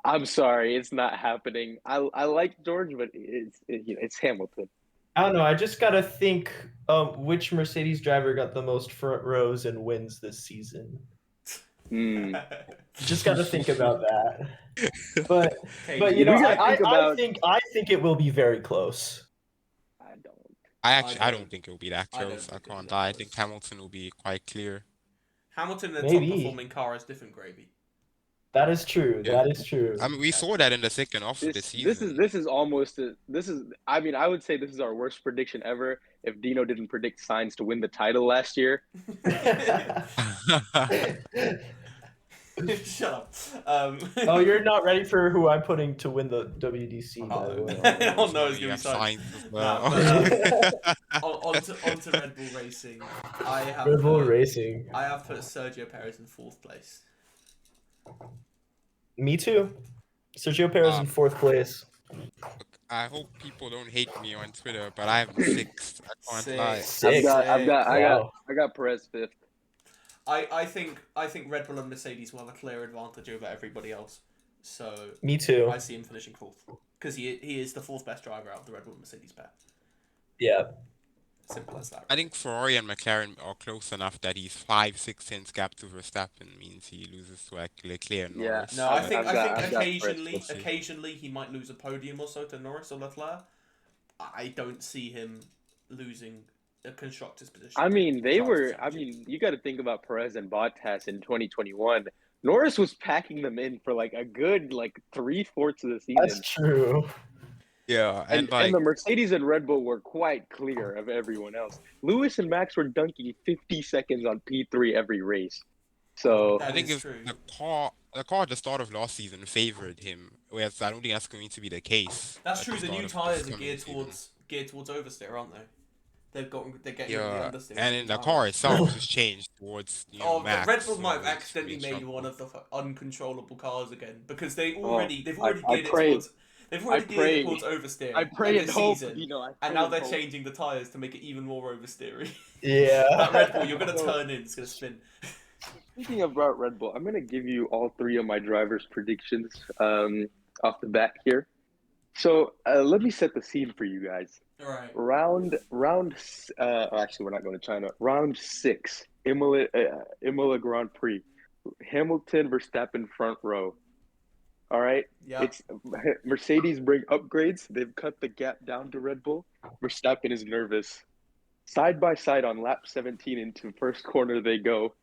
I'm sorry, it's not happening. I like George, but it's Hamilton. I don't know. I just gotta think which Mercedes driver got the most front rows and wins this season. Just gotta think about that. But Okay, you know, We gotta I, think I about- think it will be very close. I don't. I don't think it'll be that I don't close. I think it'll be can't that lie. I close. think Hamilton will be quite clear. Hamilton in the Maybe. top performing car is different gravy. That is true. Yeah. That is true. I mean, we saw that in the second half of the season. This is almost I mean, I would say this is our worst prediction ever if Dino didn't predict Sainz to win the title last year. Shut up. Oh, you're not ready for who I'm putting to win the WDC, by the way. Oh no, it's You gonna be have Sainz. Sainz as Nah, well. onto Red Bull Racing. Red Bull Racing. I have put Sergio Perez in 4th place. Me too. Sergio Perez in 4th place. I hope people don't hate me on Twitter, but I have him 6th. I can't lie. Six. I got Perez 5th. I think Red Bull and Mercedes will have a clear advantage over everybody else. So Me too. I see him finishing 4th because he is the 4th best driver out of the Red Bull and Mercedes pair. Yeah. Simple as that. I think Ferrari and McLaren are close enough that he's 5-6 cents gap to Verstappen means he loses to like Leclerc and Yeah. Norris. No, I think I've got occasionally he might lose a podium or so to Norris or Leclerc. I don't see him losing a constructor's position. I mean, Drivers' you got to think about Perez and Bottas in 2021. Norris was packing them in for like a good 3/4 of the season. That's true. Yeah, and And the Mercedes and Red Bull were quite clear of everyone else. Lewis and Max were dunking 50 seconds on P3 every race. So That I think is if true. the car at the start of last season favored him, whereas I don't think that's going to be the case. That's at true. The start new of tires this are coming season. geared towards oversteer, aren't they? They're getting the Yeah, understeer. and in the car itself has changed towards Oh, Max. Red Bull so might have it's accidentally pretty made one struggle. of the uncontrollable cars again because they've already geared I it pray- towards geared it towards oversteer. I pray and this hope, season, I pray and now and they're hope. changing the tires to make it even more oversteery. Yeah. That Red Bull, you're gonna So- turn in, it's gonna spin. Speaking about Red Bull, I'm going to give you all 3 of my drivers' predictions off the bat here. So let me set the scene for you guys. All right. Actually, we're not going to China. Round 6, Imola Grand Prix. Hamilton, Verstappen, front row. All right. Yeah. It's Mercedes bring upgrades. They've cut the gap down to Red Bull. Verstappen is nervous. Side by side on lap 17 into first corner they go.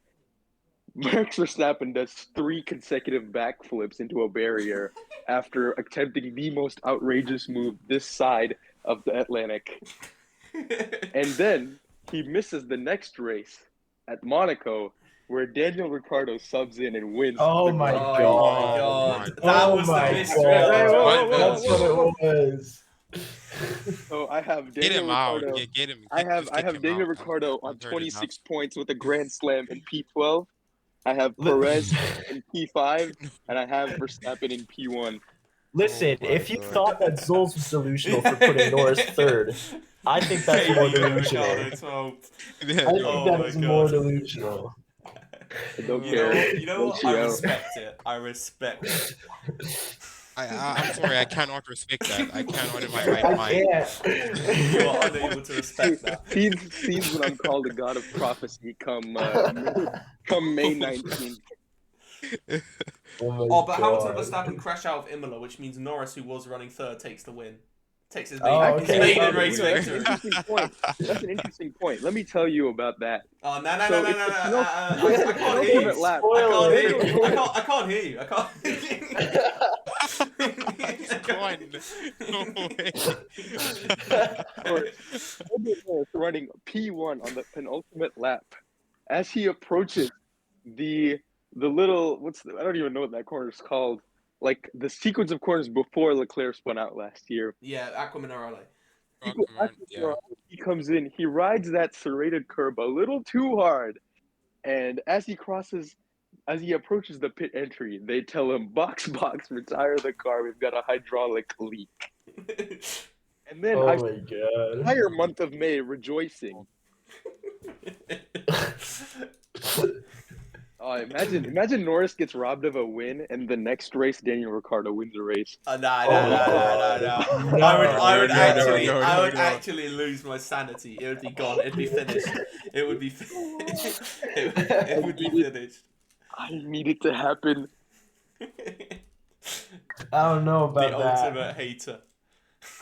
Max Verstappen does 3 consecutive backflips into a barrier after attempting the most outrageous move this side of the Atlantic. And then he misses the next race at Monaco, where Daniel Ricciardo subs in and wins. Oh the my Grand Oh Prix. my God. god. That Oh was the my mystery. God. That's That's what it was. So I have Get Daniel him out. Ricciardo. Get him. I have just kick him Daniel out. Ricciardo on I've heard 26 points with a grand slam in P12. I have Perez in P5, and I have Verstappen in P1. Listen, Oh my if you God. thought that Zols was delusional for putting Norris 3rd, I think that's more delusional. I think Oh that my is God. more delusional. I don't You know, care. you know Don't what? you I know? respect it. I respect it. I'm sorry, I cannot respect that. I cannot in my right I mind. can't. You are unable to respect that. Seems when I'm called a god of prophecy come May 19th. Oh, but Hamilton and God. Verstappen crash out of Imola, which means Norris, who was running 3rd, takes the win. Takes his Oh, maiden, okay. his maiden race That's an victory. interesting point. That's an interesting point. Let me tell you about that. Oh, no. So it's the I can't hear you. penultimate lap. I can't hear Spoiler. you. I can't hear you. I can't. No way. Norris running P1 on the penultimate lap. As he approaches the little I don't even know what that corner is called. Like the sequence of corners before Leclerc spun out last year. Yeah, Aquaminerale. Yeah. He comes in, he rides that serrated curb a little too hard, and as he crosses as he approaches the pit entry, they tell him, "Box, retire the car. We've got a hydraulic leak." And then I Oh my god. entire month of May rejoicing. Oh, imagine Norris gets robbed of a win, and the next race Daniel Ricciardo wins a race. Nah. No, I would no. actually lose my sanity. It would be gone. It'd be finished. It would be it would be finished. I need it to happen. I don't know about The that. ultimate hater.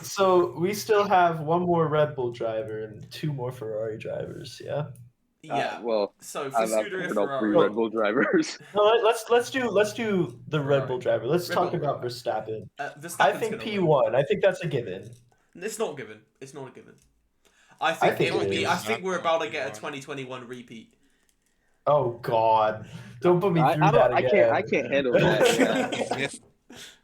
So we still have one more Red Bull driver and two more Ferrari drivers. Yeah. Yeah. Well, So for I've Scuderia covered all three Ferrari, Red Bull drivers. No, let's do the Red Bull driver. Let's Red talk Bull. about Verstappen. Verstappen's I think gonna win. P1. I think that's a given. It's not given. It's not a given. I think think it will it be. is. I think we're about to get a 2021 repeat. Oh God! Don't put me through I that again. I can't handle that. Yeah. Yes.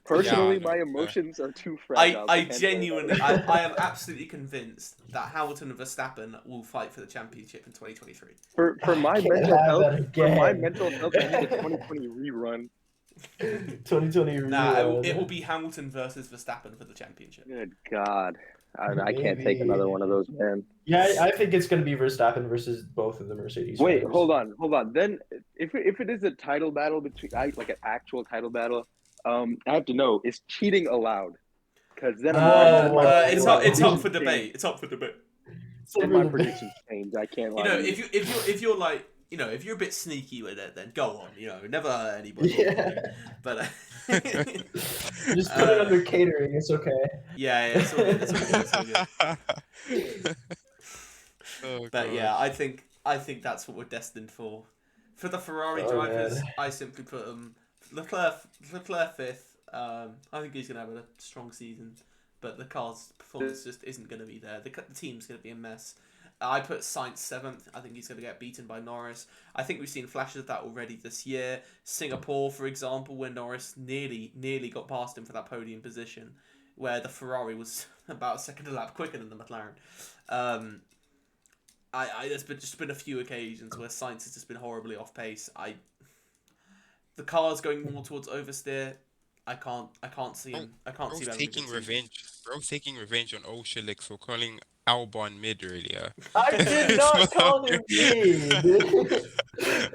Personally, Yeah, my no, emotions are too fragile. I to handle genuinely, that. I am absolutely convinced that Hamilton and Verstappen will fight for the championship in 2023. For my I can't mental have health, that for my again. mental health, I need a 2020 rerun. 2020 Nah, it will be Hamilton versus Verstappen for the championship. Good God, I can't take another one of those, man. Yeah, I think it's going to be Verstappen versus both of the Mercedes. Wait, drivers. hold on. Then, if it is a title battle between like an actual title battle, I have to know, is cheating allowed? Because then It's up for debate. It's up for debate. And my predictions change. I can't lie. You know, to if you're like, you know, if you're a bit sneaky with it, then go on. You know, never hurt anybody. Yeah. But Just put it under catering. It's okay. yeah, it's all good. It's all good. Oh, But God. yeah, I think that's what we're destined for. For the Ferrari drivers, man. I simply put Leclerc fifth. I think he's gonna have a strong season, but the car's performance just isn't gonna be there. The team's gonna be a mess. I put Sainz seventh. I think he's gonna get beaten by Norris. I think we've seen flashes of that already this year. Singapore, for example, where Norris nearly got past him for that podium position, where the Ferrari was about a second a lap quicker than the McLaren. There's just been a few occasions where Sainz has just been horribly off pace. The car's going more towards oversteer. I can't see him. I can't see him having a good taking season. revenge. Bro's taking revenge on Oshilix for calling Albon mid earlier. I did not call him mid.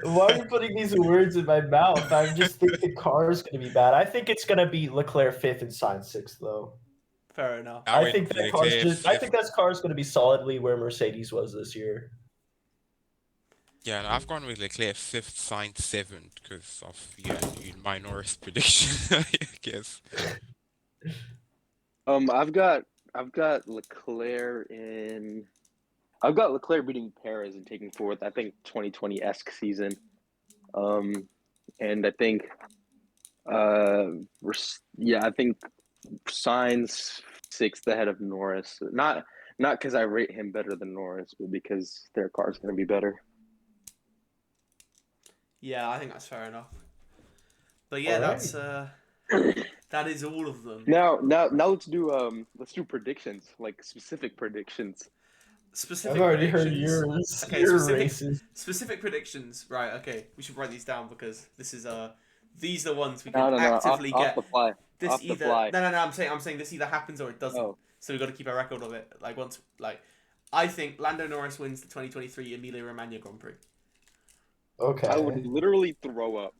Why are you putting these words in my mouth? I just think the car is going to be bad. I think it's going to be Leclerc fifth and Sainz sixth, though. Fair enough. I think that car is going to be solidly where Mercedes was this year. Yeah, no, I've gone with Leclerc fifth, Sainz seventh because of my Norris prediction, I guess. I've got Leclerc in. I've got Leclerc beating Perez and taking fourth. I think 2020-esque season. And I think, I think Sainz sixth ahead of Norris. Not because I rate him better than Norris, but because their car's going to be better. Yeah, I think that's fair enough. But yeah, Alright. that is all of them. Now let's do predictions, like specific predictions. Specific I've already heard predictions. your races. Specific predictions. Right, okay. We should write these down because these are the ones we No, can actively off get. the fly. This Off the either fly. no, I'm saying this either happens or it doesn't. Oh. So we've got to keep a record of it. I think Lando Norris wins the 2023 Emilia Romagna Grand Prix. Okay. I would literally throw up.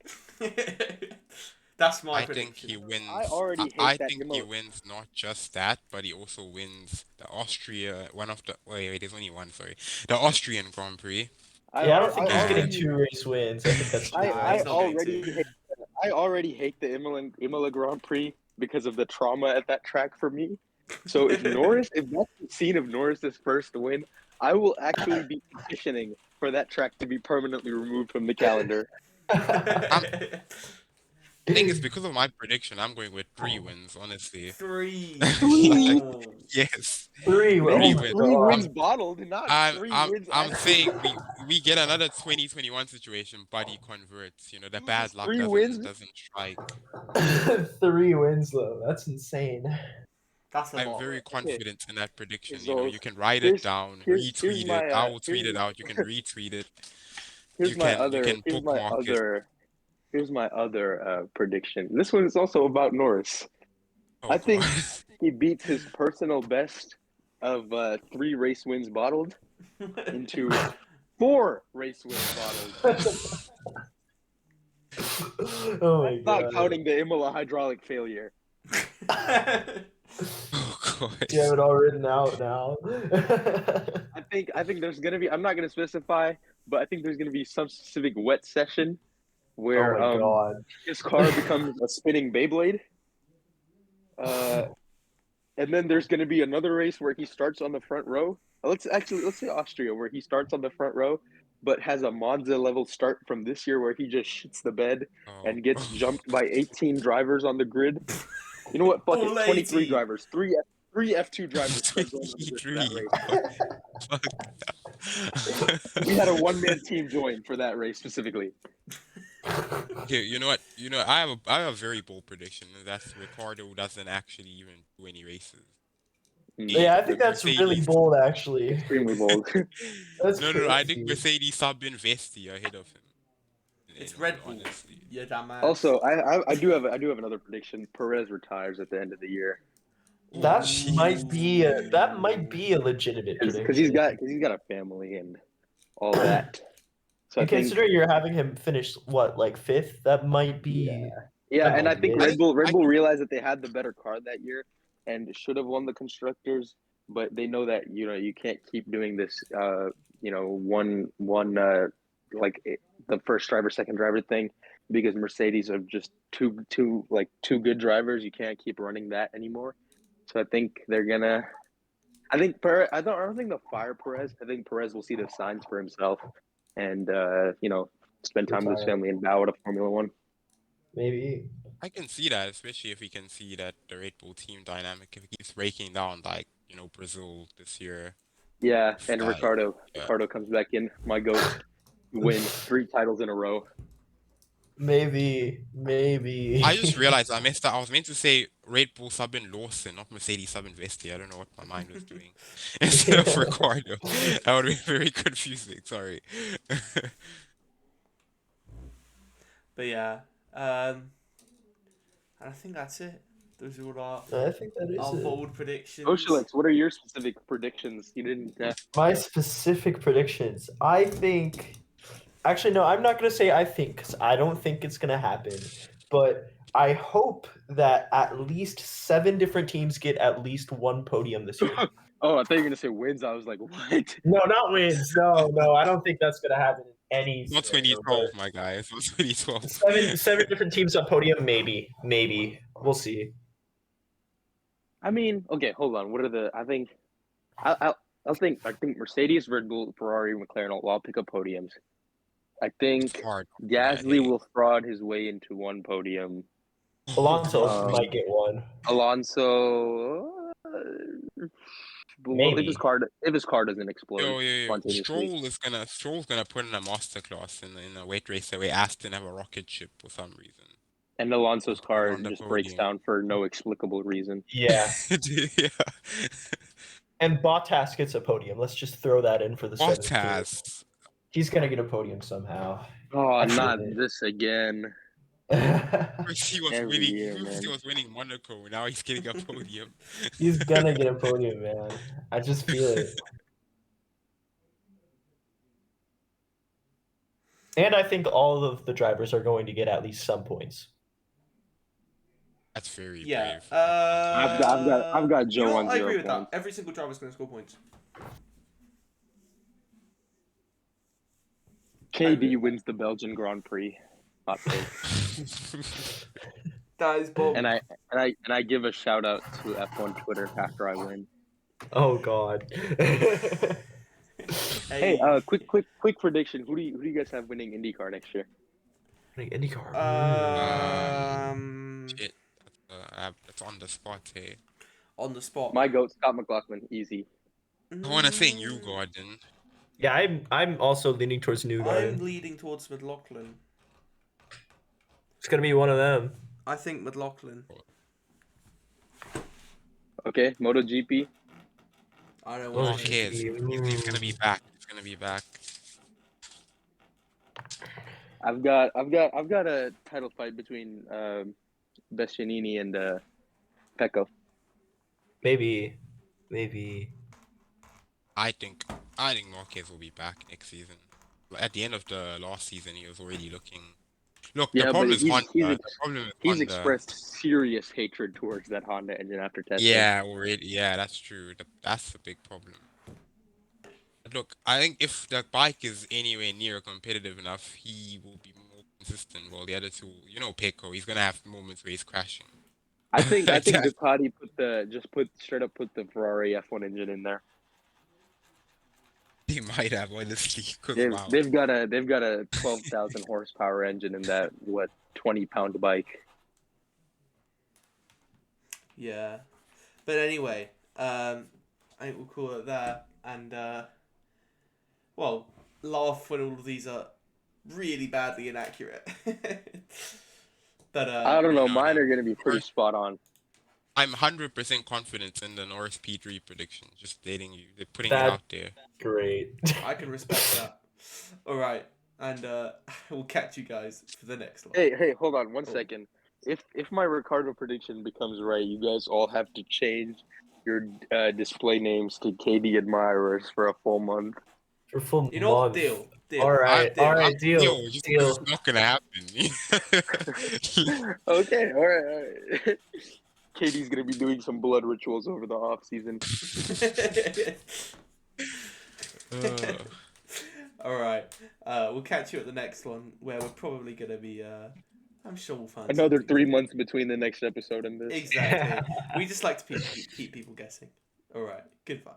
That's my I prediction. think he wins. I already hate I that think he wins not just that, but he also wins the there's only one, sorry. The Austrian Grand Prix. I don't think he's I- getting 2 race wins. I think that's too I high. he's not getting already hate the Imola Grand Prix because of the trauma at that track for me. So if that's the scene of Norris's first win, I will actually be petitioning for that track to be permanently removed from the calendar. I think it's because of my prediction. I'm going with 3 wins, honestly. 3. Yes. 3 wins. 3 wins. 3 wins bottled, not 3 wins. I'm saying we get another 2021 situation, but he converts. You know, the bad luck 3 wins? doesn't strike. 3 wins though. That's insane. That's a I'm lot. very confident in that prediction. So You know, you can write here's- it down, here's retweet my, it. I will tweet here's- it out. You can retweet it. Here's you my can other bookmark it. here's my other prediction. This one is also about Norris. Oh, I think God. he beats his personal best of 3 race wins bottled into 4 race wins bottled. Oh my That's not god. counting the Imola hydraulic failure. Oh, God. Do you have it all written out now? I think there's gonna be. I'm not gonna specify, but I think there's gonna be some specific wet session Oh where my god. his car becomes a spinning Beyblade. And then there's gonna be another race where he starts on the front row. Let's say Austria, where he starts on the front row, but has a Monza level start from this year where he just shits the bed Oh, and gets jumped by 18 drivers on the grid. You know what? Fuck All it. 23 80. drivers. Three F2 drivers start going on the grid for that 23. race. Fuck. We had a one-man team join for that race specifically. Okay, you know what? I have a very bold prediction, and that's Ricardo doesn't actually even do any races. Yeah, I think The that's really Mercedes- bold, actually. Extremely bold. That's No, I think crazy. Mercedes sub Vesti ahead of him. It's Red Bull. Honestly. Yeah, damn ass. Also, I do have another prediction. Perez retires at the end of the year That Ooh, might be a legitimate because prediction. he's got a family and all that. So And considering you're having him finish what, like 5th, that might be. yeah, that and I might think be it. Red Bull realized that they had the better car that year and should have won the constructors, but they know that you can't keep doing this one like the first driver second driver thing because Mercedes are just two good drivers. You can't keep running that anymore. So I think they're gonna. I think Perez. I don't think they'll fire Perez. I think Perez will see the signs for himself, and spend time with his Retire. family and bow out of Formula One. Maybe. I can see that, especially if we can see that the Red Bull team dynamic, if it keeps breaking down like, Brazil this year. Yeah, and Like, Ricardo yeah. comes back in. My goat wins 3 titles in a row. Maybe. I just realized I messed up. I was meant to say Red Bull subbing Lawson, not Mercedes subbing Vesti. I don't know what my mind was doing. Instead of Ricardo. That would be very confusing. Sorry. But yeah, and I think that's it. Those are all I think that is our it. bold predictions. Oshalex, what are your specific predictions? You didn't. My specific predictions. I think. Actually, no, I'm not going to say I think because I don't think it's going to happen. But I hope that at least 7 different teams get at least 1 podium this year. Oh, I thought you were gonna say wins. I was like, what? No, not wins. No, I don't think that's going to happen in any Not scenario, 2012, my guy. It's not 2012. but seven different teams on podium, maybe. We'll see. I mean, okay, hold on. What are the? I think, I think Mercedes, Red Bull, Ferrari, McLaren will all pick up podiums. I think Hard. Gasly Hey. will fraud his way into 1 podium. Alonso might get 1. Alonso, well, Maybe. if his car doesn't explode Yo. spontaneously. Stroll's gonna put in a masterclass in a weight race where Aston have a rocket ship for some reason. And Alonso's car on the just breaks podium. down for no explicable reason. Yeah. Yeah. And Bottas gets a podium. Let's just throw that in for the 7th too. Bottas. He's going to get a podium somehow. Oh, I feel not it. this again. First he was Every winning. year, First he man. was winning Monaco. Now he's getting a podium. He's going to get a podium, man. I just feel it. And I think all of the drivers are going to get at least some points. That's very Yeah. brave. I've got Joe you know, on I 0 agree with points. that. Every single driver's going to score points. KD wins the Belgian Grand Prix. Hot take. That is bold. And I give a shout out to F1 Twitter after I win. Oh God. Hey, quick prediction. Who do you guys have winning IndyCar next year? IndyCar. Shit. That's on the spot, hey. On the spot. My goat, Scott McLaughlin, easy. I want to say New Gordon. Yeah, I'm also leaning towards New I'm Garden. leading towards McLaughlin. It's gonna be one of them. I think McLaughlin. Okay, MotoGP. I don't Well, want Who cares? He's gonna be back. He's gonna be back. I've got a title fight between Bescianini and Pecco. Maybe. I think Marquez will be back next season. At the end of the last season, he was already looking. Look, the Yeah, but problem is Honda. The problem is he's Honda. expressed serious hatred towards that Honda engine after testing. Yeah, already. Yeah, that's true. That's the big problem. But look, I think if the bike is anywhere near competitive enough, he will be more consistent. While the other two, Pecco, he's gonna have moments where he's crashing. I think Ducati put the Ferrari F1 engine in there. He might have, honestly, because They've wow. they've got a 12,000 horsepower engine in that 20-pound bike. Yeah, but anyway, I think we'll call it there, and well, laugh when all of these are really badly inaccurate. But I don't know. No, Mine no. are going to be pretty spot on. I'm 100% confident in the Norris P3 prediction. Just dating you. They're putting it That- out there. Great. I can respect that. All right, and we'll catch you guys for the next one. Hey, hold on 1 second. If my Ricardo prediction becomes right, you guys all have to change your display names to KD admirers for a full month. For full You know what? month. Deal. All right, deal. Just Deal. it's not gonna happen. Okay, all right. KD's gonna be doing some blood rituals over the off season. All right. We'll catch you at the next one, where we're probably gonna be. I'm sure we'll find Another something. 3 months between the next episode and this. Exactly. We just like to keep people guessing. All right. Goodbye.